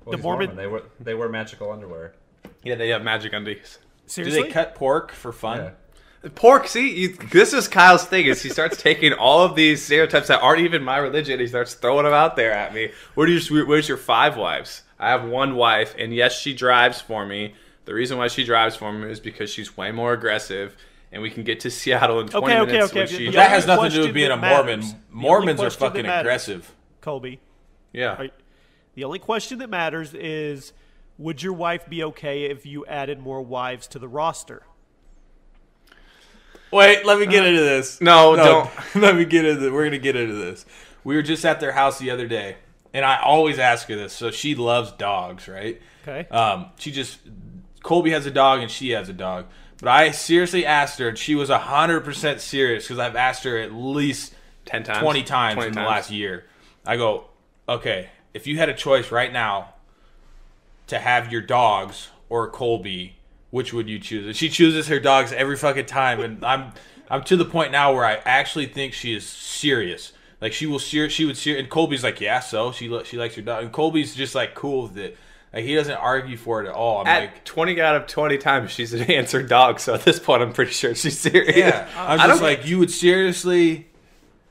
S1: Well,
S3: The
S1: he's
S3: Mormon-
S1: They wear magical underwear.
S4: Yeah, they have magic undies.
S2: Do
S3: Seriously?
S2: they cut pork for fun?
S1: Yeah.
S4: Pork, see, this is Kyle's thing, is he starts taking all of these stereotypes that aren't even my religion, he starts throwing them out there at me. Where's your 5 wives? I have one wife, and yes, she drives for me. The reason why she drives for me is because she's way more aggressive, and we can get to Seattle in 20 minutes.
S3: okay.
S4: when she-
S3: The
S2: That
S3: only
S2: has nothing to do
S3: question
S2: with being a
S3: that
S2: Mormon.
S3: matters- the
S2: Mormons
S3: only
S2: are
S3: question that
S2: fucking
S3: matters-
S2: aggressive.
S3: Colby.
S4: Yeah.
S3: Right. The only question that matters is, would your wife be okay if you added more wives to the roster?
S2: Wait, let me get into this.
S4: No, don't.
S2: Let me get into. We're gonna get into this. We were just at their house the other day, and I always ask her this. So she loves dogs, right?
S3: Okay.
S2: Colby has a dog and she has a dog. But I seriously asked her, and she was 100% serious because I've asked her at least
S4: 10 times.
S2: 20 times
S4: 20
S2: in the
S4: times.
S2: last year. I go, okay, if you had a choice right now to have your dogs or Colby, which would you choose? And she chooses her dogs every fucking time, and I'm to the point now where I actually think she is serious. Like she would and Colby's like, yeah, so she likes her dog, and Colby's just like cool with it. Like he doesn't argue for it at all. I'm
S4: At
S2: like,
S4: 20 out of 20 times, she's an answered dog, so at this point, I'm pretty sure she's serious.
S2: yeah, I'm
S4: I
S2: just
S4: don't-
S2: like, you would seriously.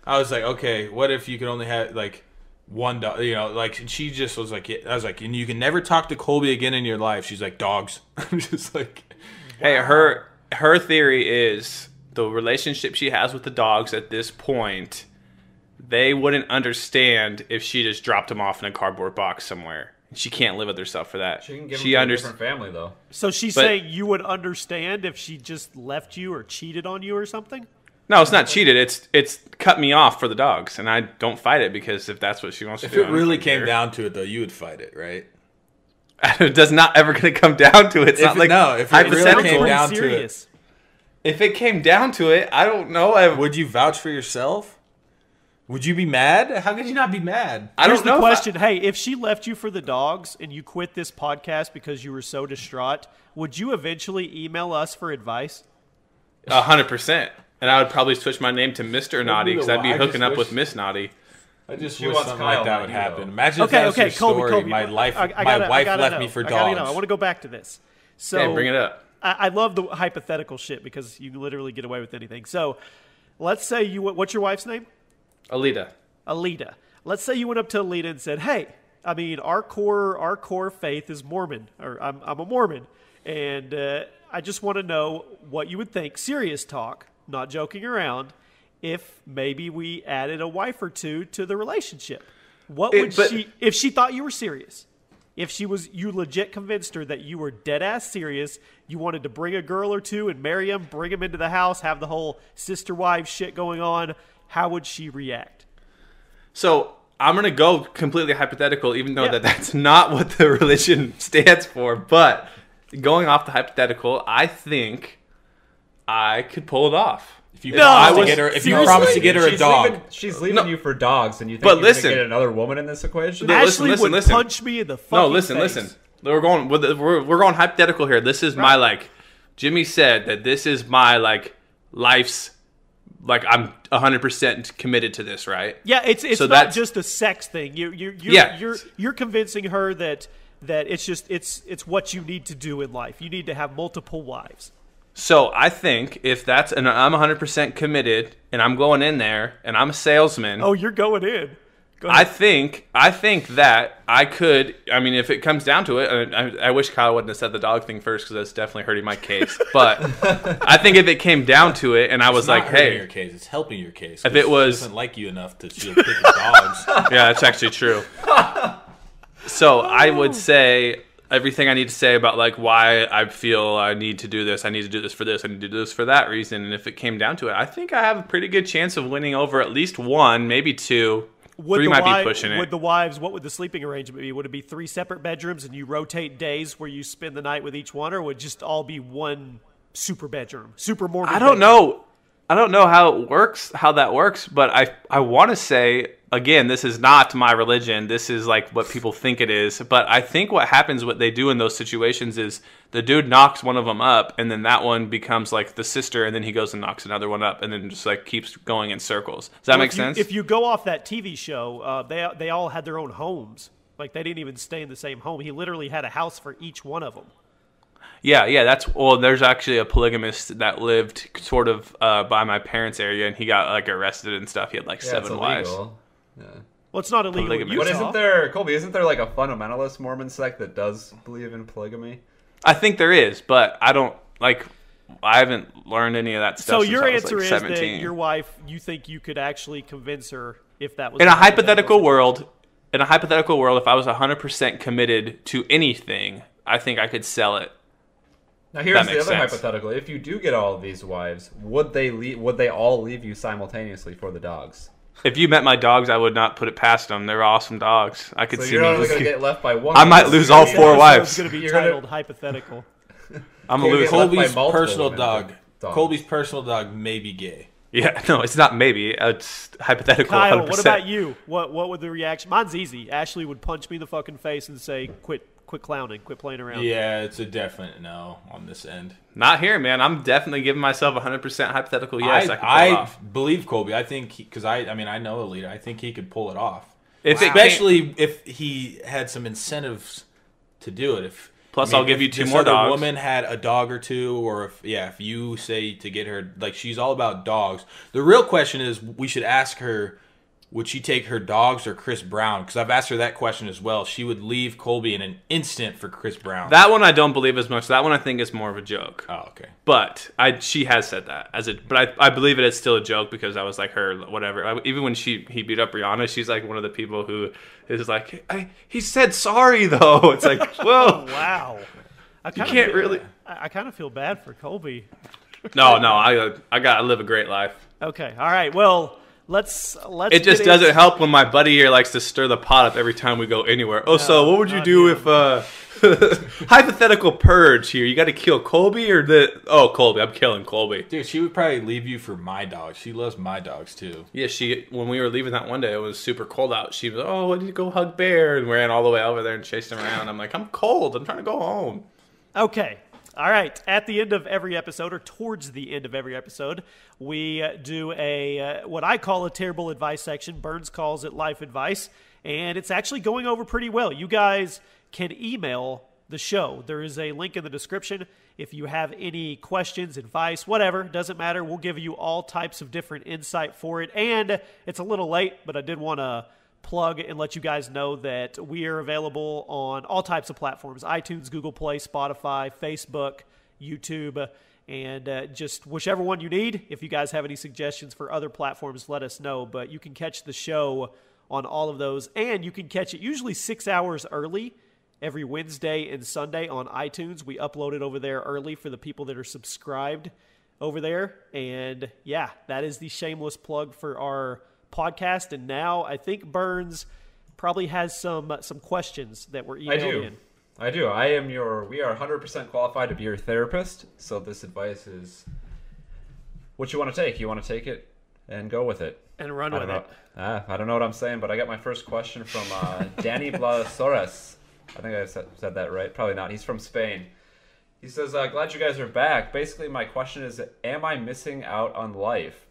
S2: I was like, okay, what if you could only have like one dog? You know, like and she just was like, I was like, and you can never talk to Colby again in your life. She's like, dogs. I'm just like,
S4: Hey, her theory is the relationship she has with the dogs at this point, they wouldn't understand if she just dropped them off in a cardboard box somewhere. She can't live with herself for that.
S1: She can give them to a
S4: understands.
S1: different family, though.
S3: So she's
S4: But-
S3: saying you would understand if she just left you or cheated on you or something?
S4: No, it's not cheated. It's cut me off for the dogs, and I don't fight it because if that's what she wants to
S2: if
S4: do,
S2: it really came down to it, though, you would fight it, right?
S4: it does not ever going to come down to it. It's not like
S2: if it really
S4: hypothetical.
S2: came
S3: Pretty
S2: down to it,
S3: serious.
S4: If it came down to it, I don't know.
S2: would you vouch for yourself? Would you be mad? How could you not be mad?
S4: I
S3: Here's
S4: don't know.
S3: the
S4: if
S3: question. Hey, if she left you for the dogs and you quit this podcast because you were so distraught, would you eventually email us for advice?
S4: 100%. And I would probably switch my name to Mr. Naughty because I'd be
S2: I
S4: hooking
S2: just
S4: up with
S2: wish-
S4: Miss Naughty.
S2: I just
S1: She
S2: wish
S1: wants
S2: something
S1: Kyle,
S2: like that
S1: not
S2: would
S1: you,
S2: happen.
S1: though.
S2: Imagine if that was your story. My wife left me for dogs.
S3: I want to go back to this. So
S4: Okay, bring it up.
S3: I love the hypothetical shit because you can literally get away with anything. So let's say what's your wife's name? Alita. Let's say you went up to Alita and said, "Hey, I mean, our core faith is Mormon, or I'm a Mormon, and I just want to know what you would think. Serious talk, not joking around. If maybe we added a wife or two to the relationship, if she thought you were serious? If you legit convinced her that you were dead ass serious, you wanted to bring a girl or two and marry them, bring them into the house, have the whole sister wives shit going on, how would she react?"
S4: So I'm going to go completely hypothetical, even though that's not what the religion stands for. But going off the hypothetical, I think I could pull it off.
S2: If you promise to get her a dog.
S1: She's leaving you for dogs, and you think
S4: But
S1: you're
S4: listen.
S1: going to get another woman in this equation?
S3: Ashley would
S4: listen.
S3: punch me in the fucking face.
S4: Listen. We're going hypothetical here. This is my, like, Jimmy said that this is my, like, life's, like, I'm 100% committed to this, right?
S3: Yeah, it's
S4: So
S3: not just a sex thing. You're convincing her that it's what you need to do in life. You need to have multiple wives.
S4: So I think if that's, and I'm 100% committed, and I'm going in there, and I'm a salesman.
S3: Oh, you're going in. Go
S4: I
S3: ahead.
S4: think that I could. I mean, if it comes down to it, I wish Kyle wouldn't have said the dog thing first because that's definitely hurting my case. But I think if it came down to it, and I was like, "Hey,
S2: your case, it's helping your case."
S4: If it was-
S2: she doesn't like you enough to she'll pick your dogs.
S4: yeah, that's actually true." So I would say everything I need to say about like why I feel I need to do this. I need to do this for this. I need to do this for that reason. And if it came down to it, I think I have a pretty good chance of winning over at least one, maybe two. Three might be pushing it.
S3: Would the wives, what would the sleeping arrangement be? Would it be 3 separate bedrooms and you rotate days where you spend the night with each one, or would it just all be one super bedroom, super Mormon?
S4: I don't know how that works, but I want to say, again, this is not my religion. This is like what people think it is. But I think what they do in those situations is the dude knocks one of them up, and then that one becomes like the sister, and then he goes and knocks another one up, and then just like keeps going in circles. Does that make sense?
S3: If you go off that TV show, they all had their own homes. Like they didn't even stay in the same home. He literally had a house for each one of them.
S4: Yeah, there's actually a polygamist that lived sort of by my parents' area, and he got like arrested and stuff. He had like 7 wives.
S1: Yeah.
S3: Well, it's not illegal in
S1: But
S3: Utah.
S1: isn't there like a fundamentalist Mormon sect that does believe in polygamy?
S4: I think there is, but I haven't learned any of that stuff.
S3: So
S4: since
S3: your
S4: I was,
S3: answer
S4: like,
S3: is
S4: 17.
S3: that your wife, you think you could actually convince her if that was
S4: in a hypothetical world. In a hypothetical world, if I was 100% committed to anything, I think I could sell it.
S1: Now here's
S4: That
S1: the
S4: makes
S1: other
S4: sense.
S1: hypothetical: if you do get all of these wives, would they all leave you simultaneously for the dogs?
S4: If you met my dogs, I would not put it past them. They're awesome dogs. I could
S1: So
S4: see
S1: you're
S4: me.
S1: only going to get left by one.
S4: I might lose all 4 wives.
S3: It's going to be
S1: You're gonna-
S3: titled hypothetical.
S4: I'm gonna lose.
S1: Get left by
S2: Colby's
S1: multiple
S2: personal
S1: women
S2: dog.
S1: dogs.
S2: Colby's personal dog may be gay.
S4: Yeah, no, it's not maybe. It's hypothetical.
S3: Kyle,
S4: 100%.
S3: what about you? What would the reaction? Mine's easy. Ashley would punch me in the fucking face and say, "Quit clowning, quit playing around."
S2: Yeah, it's a definite no on this end.
S4: Not here, man. I'm definitely giving myself 100% hypothetical yes. I can pull it
S2: I
S4: off.
S2: believe Colby. I think because I know Alita. I think he could pull it off.
S4: Especially
S2: if he had some incentives to do it.
S4: Plus, I'll give you 2
S2: this
S4: more
S2: other
S4: dogs.
S2: woman had a dog or 2, or if you say to get her, like she's all about dogs. The real question is, we should ask her, would she take her dogs or Chris Brown? Because I've asked her that question as well. She would leave Colby in an instant for Chris Brown.
S4: That one I don't believe as much. That one I think is more of a joke.
S2: Oh, okay.
S4: But she has said that but I believe it is still a joke because I was like her whatever. Even when he beat up Rihanna, she's like one of the people who is like, he said sorry though. It's like, whoa,
S3: Wow. I kind of feel bad for Colby.
S4: no, I gotta live a great life.
S3: Okay. All right. Well, let's.
S4: It just
S3: get
S4: doesn't
S3: into-
S4: help when my buddy here likes to stir the pot up every time we go anywhere. Oh, so what would you
S3: not
S4: do
S3: him.
S4: if hypothetical purge here? You got to kill Colby or Colby? I'm killing Colby.
S2: Dude, she would probably leave you for my dog. She loves my dogs too.
S4: Yeah, when we were leaving that one day, it was super cold out. She was, I need to go hug Bear, and we ran all the way over there and chased him around. I'm like, I'm cold. I'm trying to go home.
S3: Okay. All right. At the end of every episode, or towards the end of every episode, we do a what I call a terrible advice section. Burns calls it life advice, and it's actually going over pretty well. You guys can email the show. There is a link in the description. If you have any questions, advice, whatever, doesn't matter. We'll give you all types of different insight for it. And it's a little late, but I did want to plug and let you guys know that we are available on all types of platforms: iTunes, Google Play, Spotify, Facebook, YouTube, and just whichever one you need. If you guys have any suggestions for other platforms, let us know. But you can catch the show on all of those, and you can catch it usually 6 hours early every Wednesday and Sunday on iTunes. We upload it over there early for the people that are subscribed over there. And yeah, that is the shameless plug for our podcast. And now I think Burns probably has some questions that were emailed in.
S1: I do. We are 100% qualified to be your therapist. So this advice is what you want to take. You want to take it and go with it.
S3: And run with it.
S1: I don't know what I'm saying, but I got my first question from Danny Blasores. I think I said that right. Probably not. He's from Spain. He says, glad you guys are back. Basically, my question is, am I missing out on life?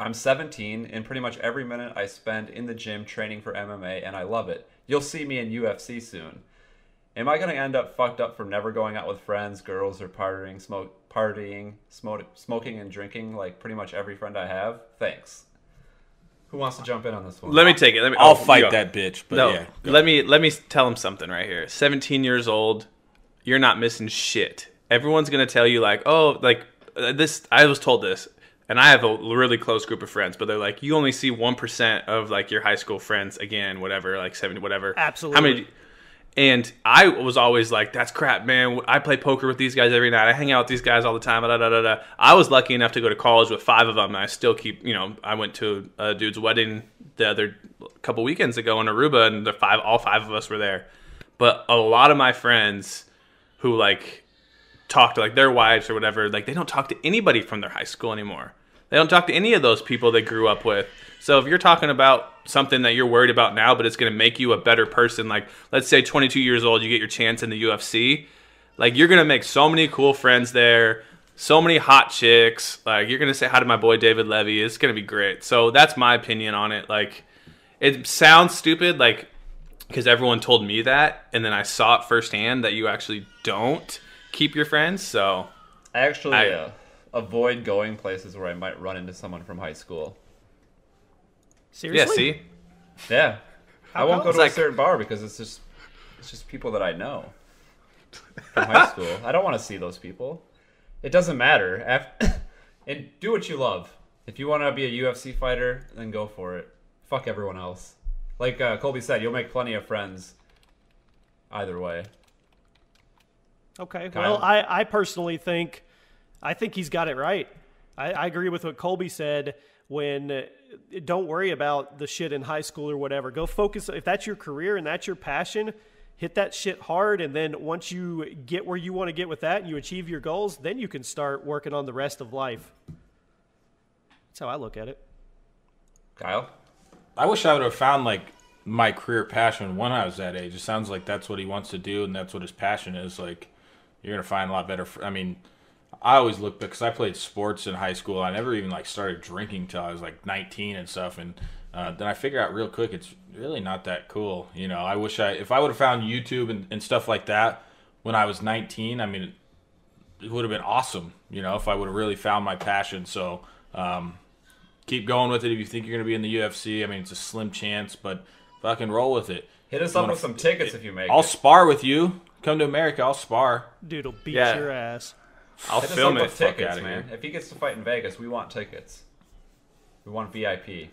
S1: I'm 17, and pretty much every minute I spend in the gym training for MMA, and I love it. You'll see me in UFC soon. Am I going to end up fucked up for never going out with friends, girls, or smoking, and drinking like pretty much every friend I have? Thanks. Who wants to jump in on this one?
S4: Let me take it.
S2: I'll fight that bitch. But
S4: no,
S2: yeah,
S4: let me tell him something right here. 17 years old, you're not missing shit. Everyone's gonna tell you like, oh, like this. I was told this, and I have a really close group of friends, but they're like, you only see 1% of like your high school friends again, whatever, like 70, whatever.
S3: Absolutely.
S4: How many? And I was always like, that's crap, man. I play poker with these guys every night. I hang out with these guys all the time. I was lucky enough to go to college with 5 of them, and I still keep, I went to a dude's wedding the other couple weekends ago in Aruba, and all 5 of us were there. But a lot of my friends who, like, talk to, like, their wives or whatever, like, they don't talk to anybody from their high school anymore. They don't talk to any of those people they grew up with. So if you're talking about something that you're worried about now, but it's going to make you a better person, like let's say 22 years old, you get your chance in the UFC, like you're going to make so many cool friends there, so many hot chicks. Like you're going to say hi to my boy David Levy. It's going to be great. So that's my opinion on it. Like it sounds stupid, like because everyone told me that, and then I saw it firsthand that you actually don't keep your friends. So
S1: I actually avoid going places where I might run into someone from high school.
S3: Seriously?
S4: Yeah, see?
S1: Yeah. I won't go to
S4: like
S1: a certain bar because it's just people that I know from high school. I don't want to see those people. It doesn't matter. And do what you love. If you want to be a UFC fighter, then go for it. Fuck everyone else. Like Colby said, you'll make plenty of friends either way.
S3: Okay.
S1: Kyle?
S3: Well, I personally think he's got it right. I agree with what Colby said when don't worry about the shit in high school or whatever. Go focus. If that's your career and that's your passion, hit that shit hard. And then once you get where you want to get with that and you achieve your goals, then you can start working on the rest of life. That's how I look at it.
S1: Kyle?
S2: I wish I would have found like my career passion when I was that age. It sounds like that's what he wants to do, and that's what his passion is. Like you're gonna find a lot better. I always look because I played sports in high school. I never even like started drinking till I was like 19 and stuff, and then I figured out real quick it's really not that cool. I wish if I would have found YouTube and stuff like that when I was 19. It would have been awesome. If I would have really found my passion. So keep going with it. If you think you're gonna be in the UFC, it's a slim chance, but fucking roll with it.
S1: Hit us up with some tickets if you make
S2: I'll
S1: it.
S2: spar with you. Come to America, I'll spar.
S3: Dude'll beat
S4: Yeah.
S3: your ass.
S4: I'll
S1: Hit us
S4: film
S1: up
S4: it.
S1: with
S4: Fuck
S1: tickets,
S4: outta
S1: man.
S4: here.
S1: If he gets to fight in Vegas, we want tickets. We want VIP.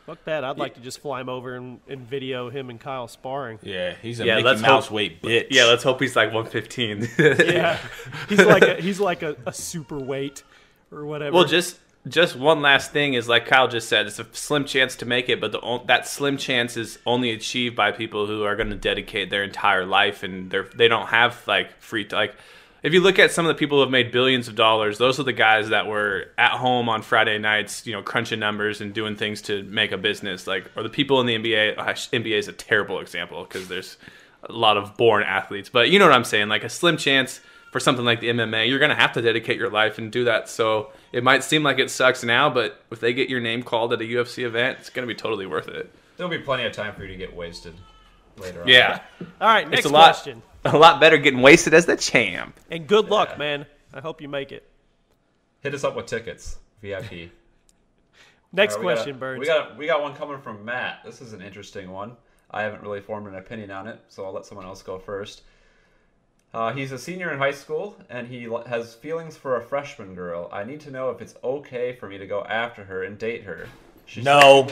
S3: Fuck that. I'd like to just fly him over and video him and Kyle sparring.
S2: Yeah, he's a
S4: Yeah,
S2: Mickey
S4: let's
S2: Mouse
S4: hope-
S2: weight bitch.
S4: Yeah, let's hope he's like 115.
S3: Yeah. he's like a super weight or whatever.
S4: Well, just one last thing is like Kyle just said, it's a slim chance to make it, but that slim chance is only achieved by people who are going to dedicate their entire life, and they don't have like free like. If you look at some of the people who have made billions of dollars, those are the guys that were at home on Friday nights, crunching numbers and doing things to make a business. Or the people in the NBA. NBA is a terrible example because there's a lot of born athletes, but you know what I'm saying. Like a slim chance for something like the MMA, you're going to have to dedicate your life and do that. So it might seem like it sucks now, but if they get your name called at a UFC event, it's going to be totally worth it.
S1: There'll be plenty of time for you to get wasted later on.
S4: Yeah.
S3: All right, next
S4: It's a lot,
S3: question.
S4: a lot better getting wasted as the champ.
S3: And good luck, man. I hope you make it.
S1: Hit us up with tickets, VIP.
S3: Next
S1: All right,
S3: question, Burns.
S1: We got one coming from Matt. This is an interesting one. I haven't really formed an opinion on it, so I'll let someone else go first. He's a senior in high school, and he has feelings for a freshman girl. I need to know if it's okay for me to go after her and date her.
S2: No.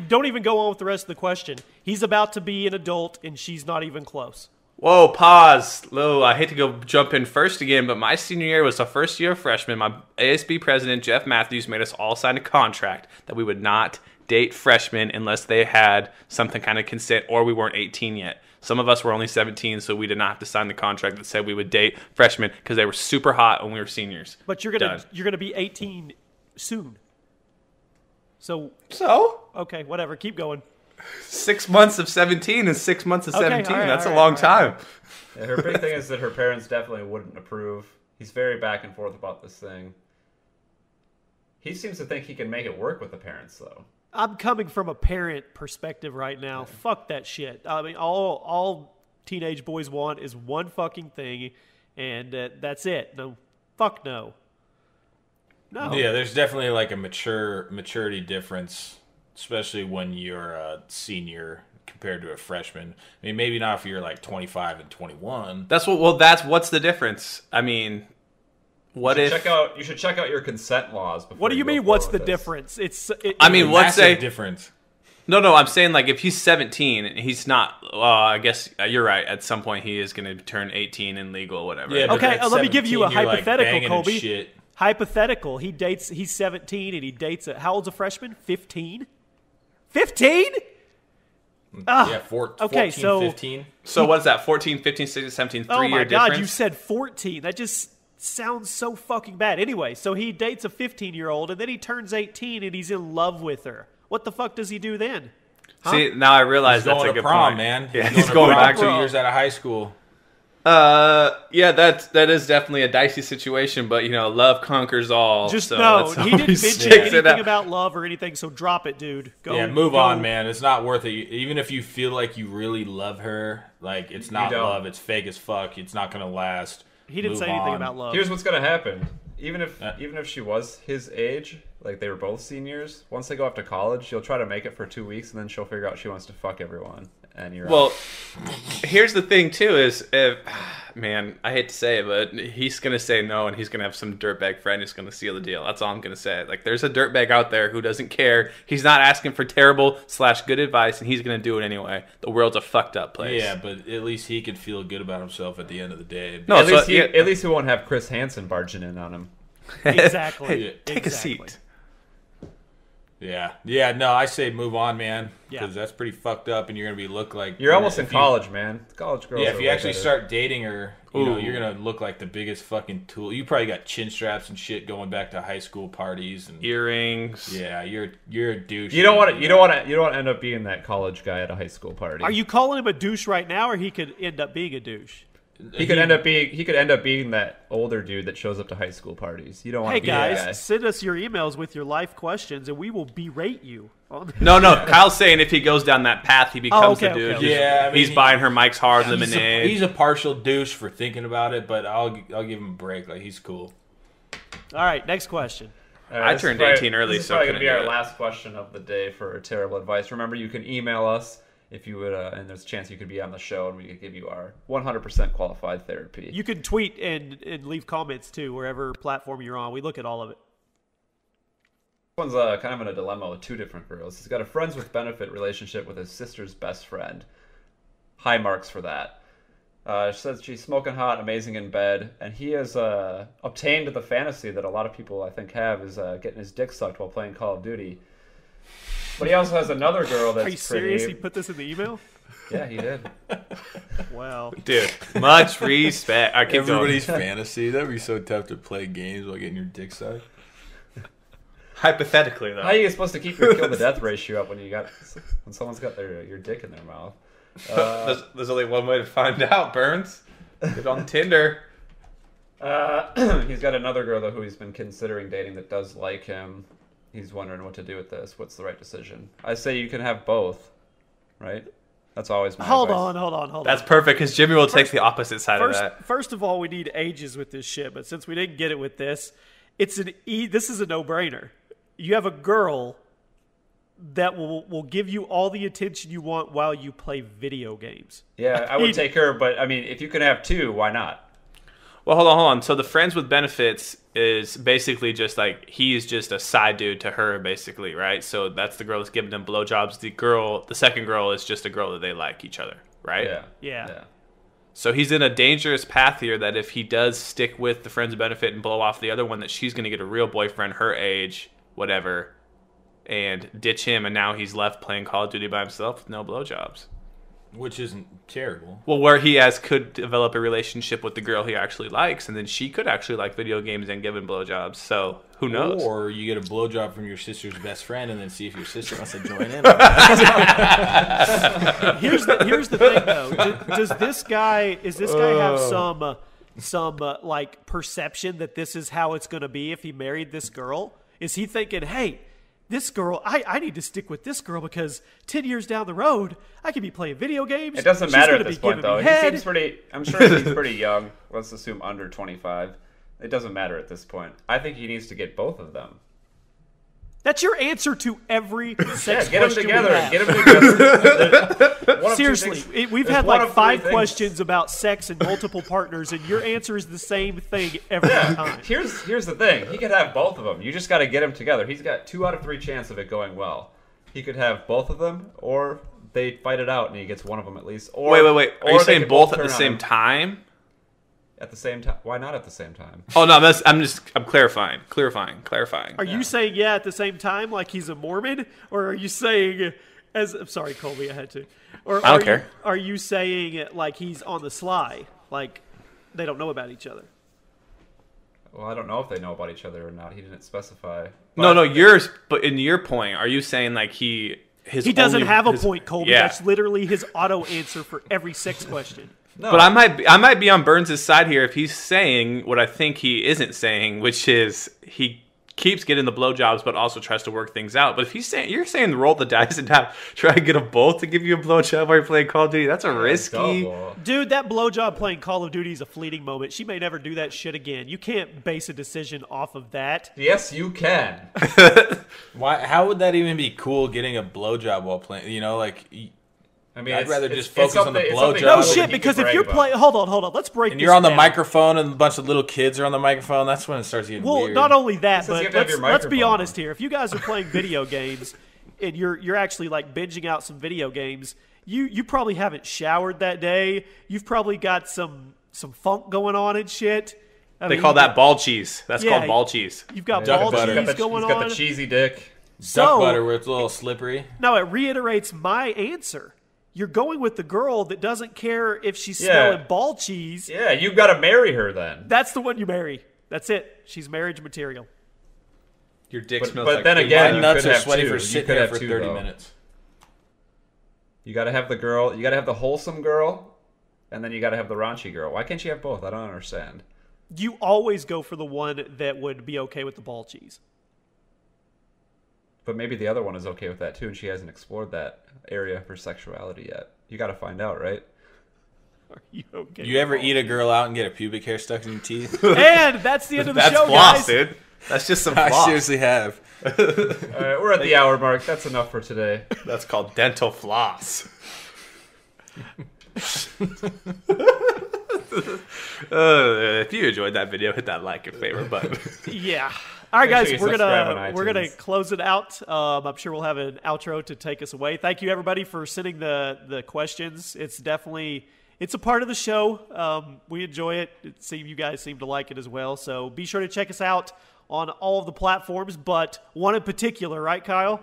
S3: Don't even go on with the rest of the question. He's about to be an adult, and she's not even close.
S4: Whoa, pause. I hate to go jump in first again, but my senior year was the first year of freshman. My ASB president, Jeff Matthews, made us all sign a contract that we would not date freshmen unless they had something kind of consent or we weren't 18 yet. Some of us were only 17, so we did not have to sign the contract that said we would date freshmen because they were super hot when we were seniors.
S3: But you're gonna be 18 soon. So okay, whatever. Keep going.
S4: 6 months of 17 and 6 months of 17.
S3: All right,
S4: That's
S3: all
S4: a
S3: right,
S4: long
S3: all
S4: time.
S3: right.
S1: Yeah, her big thing is that her parents definitely wouldn't approve. He's very back and forth about this thing. He seems to think he can make it work with the parents, though.
S3: I'm coming from a parent perspective right now. Yeah. Fuck that shit. I mean, all teenage boys want is one fucking thing, and that's it. No, fuck no. No.
S2: Yeah, there's definitely like a maturity difference, especially when you're a senior compared to a freshman. I mean, maybe not if you're like 25 and 21.
S4: What's the difference? I mean, you
S1: should check out your consent laws before.
S3: What do you mean? What's the difference?
S2: What's
S4: the
S2: difference?
S4: No, I'm saying like if he's 17 and he's not, I guess you're right. At some point he is going to turn 18 and legal, whatever.
S2: Yeah,
S3: okay, let me give you a hypothetical,
S2: like
S3: Colby.
S2: Shit.
S3: Hypothetical. He's 17 and he dates how old's a freshman? 15? 15?
S2: Yeah, 14,
S3: okay,
S2: 15.
S4: So what is that? 14, 15, 16, 17, 3-year difference?
S3: Oh my God, you said 14. That just sounds so fucking bad. Anyway, so he dates a 15-year-old and then he turns 18 and he's in love with her. What the fuck does he do then?
S4: Huh? See, now I realize that's a good
S2: prom,
S4: point.
S2: Man.
S4: Yeah,
S2: he's going back 2 years out of high school.
S4: Yeah, that is definitely a dicey situation, but love conquers all.
S3: Just
S4: so
S3: no, he didn't mention anything about love or anything, so drop it, dude.
S2: Move on, man. It's not worth it. Even if you feel like you really love her, like it's not love, it's fake as fuck. It's not gonna last.
S3: He didn't say anything about love.
S1: Here's what's gonna happen. Even if she was his age, like they were both seniors, once they go off to college, she'll try to make it for 2 weeks, and then she'll figure out she wants to fuck everyone. And you're out.
S4: Here's the thing too: is man, I hate to say it, but he's gonna say no, and he's gonna have some dirtbag friend who's gonna seal the deal. That's all I'm gonna say. Like, there's a dirtbag out there who doesn't care. He's not asking for terrible/good advice, and he's gonna do it anyway. The world's a fucked up place.
S2: Yeah, but at least he could feel good about himself at the end of the day.
S1: No, at least he won't have Chris Hansen barging in on him.
S3: Exactly.
S4: Hey, take a seat.
S2: Yeah. No, I say move on, man, because that's pretty fucked up, and you're gonna look like
S1: you're almost in college, man. College girls.
S2: Yeah, if you actually start dating her, you're gonna look like the biggest fucking tool. You probably got chin straps and shit going back to high school parties and
S4: earrings.
S2: Yeah, you're a douche.
S1: You don't want to end up being that college guy at a high school party.
S3: Are you calling him a douche right now, or he could end up being a douche?
S1: He could end up being that older dude that shows up to high school parties. You don't want to be that guy.
S3: Hey guys, send us your emails with your life questions, and we will berate you.
S4: No, Kyle's saying if he goes down that path, he becomes the dude.
S3: Okay.
S2: Yeah,
S4: he's buying her Mike's Hard Lemonade.
S2: He's a partial douche for thinking about it, but I'll give him a break. Like, he's cool.
S3: All right, next question.
S4: I turned 18 early,
S1: this is
S4: so
S1: probably going to be our last question of the day for terrible advice. Remember, you can email us if you would, and there's a chance you could be on the show, and we could give you our 100% qualified therapy.
S3: You can tweet and leave comments too, wherever platform you're on. We look at all of it.
S1: This one's kind of in a dilemma with two different girls. He's got a friends with benefit relationship with his sister's best friend. High marks for that. She says she's smoking hot, amazing in bed, and he has obtained the fantasy that a lot of people, I think, have, is getting his dick sucked while playing Call of Duty. But he also has another girl that's
S3: Are you serious? He put this in the email?
S1: Yeah, he did.
S3: Wow.
S4: Dude, much respect.
S2: Everybody's fantasy. That'd be so tough to play games while getting your dick sucked.
S4: Hypothetically, though.
S1: How are you supposed to keep your kill-to-death ratio up when someone's got your dick in their mouth?
S4: There's only one way to find out, Burns. Get on Tinder.
S1: He's got another girl though who he's been considering dating that does like him. He's wondering what to do with this. What's the right decision? I say you can have both, right? That's always my
S3: Hold
S1: advice.
S3: on.
S4: That's perfect because Jimmy will take the opposite side of that.
S3: First of all, we need ages with this shit, but since we didn't get it with this, this is a no-brainer. You have a girl that will give you all the attention you want while you play video games.
S1: Yeah, I would take her, but I mean, if you can have two, why not?
S4: Well, hold on. So the friends with benefits is basically just like he's just a side dude to her, basically, right? So that's the girl that's giving them blowjobs. The second girl is just a girl that they like each other, right?
S3: Yeah.
S4: So he's in a dangerous path here that if he does stick with the friends with benefit and blow off the other one, that she's going to get a real boyfriend, her age, whatever, and ditch him, and now he's left playing Call of Duty by himself with no blowjobs.
S2: Which isn't terrible.
S4: Well, where he could develop a relationship with the girl he actually likes, and then she could actually like video games and give him blowjobs. So who knows?
S2: Or you get a blowjob from your sister's best friend, and then see if your sister wants to join in.
S3: Here's the thing, though. Does this guy have some like perception that this is how it's going to be if he married this girl? Is he thinking, hey, this girl, I need to stick with this girl because 10 years down the road, I could be playing video games.
S1: It doesn't matter at this point, though.
S3: He
S1: seems pretty. I'm sure he's pretty young. Let's assume under 25. It doesn't matter at this point. I think he needs to get both of them.
S3: That's your answer to every sex
S1: get them
S3: question
S1: together.
S3: we have.
S1: Get them together.
S3: Seriously, we've had like 5 questions about sex and multiple partners, and your answer is the same thing every time.
S1: Here's the thing. He could have both of them. You just got to get them together. He's got 2 out of 3 chance of it going well. He could have both of them, or they fight it out and he gets one of them at least. Or,
S4: wait. Are you saying both at the same time?
S1: At the same time? Why not at the same time?
S4: Oh no, I'm clarifying.
S3: Are you saying at the same time like he's a Mormon, or are you saying I'm sorry, Colby, I had to. Or
S4: I don't care.
S3: Are you saying like he's on the sly, like they don't know about each other?
S1: Well, I don't know if they know about each other or not. He didn't specify.
S4: No, yours. But in your point, are you saying like he
S3: doesn't have a point, Colby?
S4: Yeah.
S3: That's literally his auto answer for every sex question.
S1: No.
S4: But I might be on Burns' side here if he's saying what I think he isn't saying, which is he keeps getting the blowjobs but also tries to work things out. But if you're saying roll the dice and try to get them both to give you a blowjob while you're playing Call of Duty, that's a risky.
S3: Dude, that blowjob playing Call of Duty is a fleeting moment. She may never do that shit again. You can't base a decision off of that.
S1: Yes, you can.
S2: Why? How would that even be cool? Getting a blowjob while playing? You know, like.
S1: I mean,
S2: I'd rather just focus on the blowjob.
S3: No shit, because if you're playing, hold on, let's break.
S2: And you're on the microphone, and a bunch of little kids are on the microphone. That's when it starts getting weird.
S3: Well, not only that, but let's be
S1: microphone
S3: honest here. If you guys are playing video games, and you're actually like binging out some video games, you probably haven't showered that day. You've probably got some funk going on and shit.
S4: They call that ball cheese. That's called ball cheese.
S3: You've got
S2: Duck
S3: ball
S2: butter.
S3: cheese going on.
S1: He's got the cheesy dick.
S2: Duck butter where it's a little slippery.
S3: No, it reiterates my answer. You're going with the girl that doesn't care if she's smelling ball cheese.
S1: Yeah, you've got to marry her then.
S3: That's the one you marry. That's it. She's marriage material.
S4: Your dick smells
S1: but
S4: like
S1: then
S4: pee.
S1: again,
S2: My
S1: you
S2: nuts
S1: could
S2: are
S1: have
S2: sweaty
S1: two.
S2: for
S1: You
S2: sitting
S1: could
S2: there
S1: have
S2: for
S1: two,
S2: 30
S1: though.
S2: minutes.
S1: You got to have the girl. You got to have the wholesome girl, and then you got to have the raunchy girl. Why can't you have both? I don't understand.
S3: You always go for the one that would be okay with the ball cheese.
S1: But maybe the other one is okay with that too, and she hasn't explored that area of her sexuality yet. You got to find out, right?
S3: Are you okay?
S2: You ever eat a girl out and get a pubic hair stuck in your teeth?
S3: And that's the end of the
S4: That's
S3: show,
S4: floss,
S3: guys.
S4: dude. That's just some
S2: I
S4: floss.
S2: seriously have.
S1: All right, we're at the hour mark. That's enough for today.
S4: That's called dental floss. If you enjoyed that video, hit that like and favorite button.
S3: Yeah. All right,
S1: Make
S3: guys,
S1: sure you
S3: we're
S1: subscribe on
S3: gonna
S1: iTunes.
S3: close it out. I'm sure we'll have an outro to take us away. Thank you, everybody, for sending the questions. It's a part of the show. We enjoy it. You guys seem to like it as well. So be sure to check us out on all of the platforms, but one in particular, right, Kyle?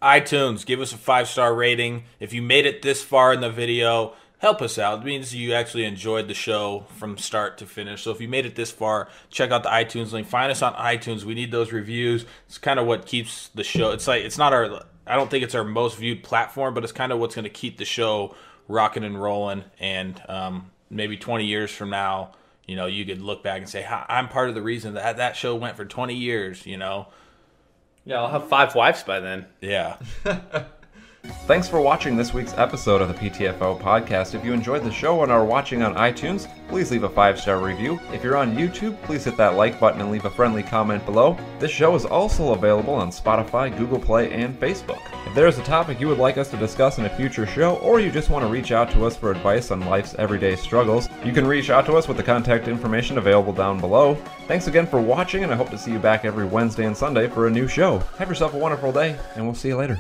S2: iTunes, give us a 5-star rating. If you made it this far in the video, help us out. It means you actually enjoyed the show from start to finish. So if you made it this far, check out the iTunes link. Find us on iTunes. We need those reviews. It's kind of what keeps the show. It's not our. I don't think it's our most viewed platform, but it's kind of what's going to keep the show rocking and rolling. And maybe 20 years from now, you know, you could look back and say, I'm part of the reason that show went for 20 years, you know?
S4: Yeah, I'll have 5 wives by then.
S2: Yeah.
S1: Thanks for watching this week's episode of the PTFO podcast. If you enjoyed the show and are watching on iTunes, please leave a 5-star review. If you're on YouTube, please hit that like button and leave a friendly comment below. This show is also available on Spotify, Google Play, and Facebook. If there is a topic you would like us to discuss in a future show, or you just want to reach out to us for advice on life's everyday struggles, you can reach out to us with the contact information available down below. Thanks again for watching, and I hope to see you back every Wednesday and Sunday for a new show. Have yourself a wonderful day, and we'll see you later.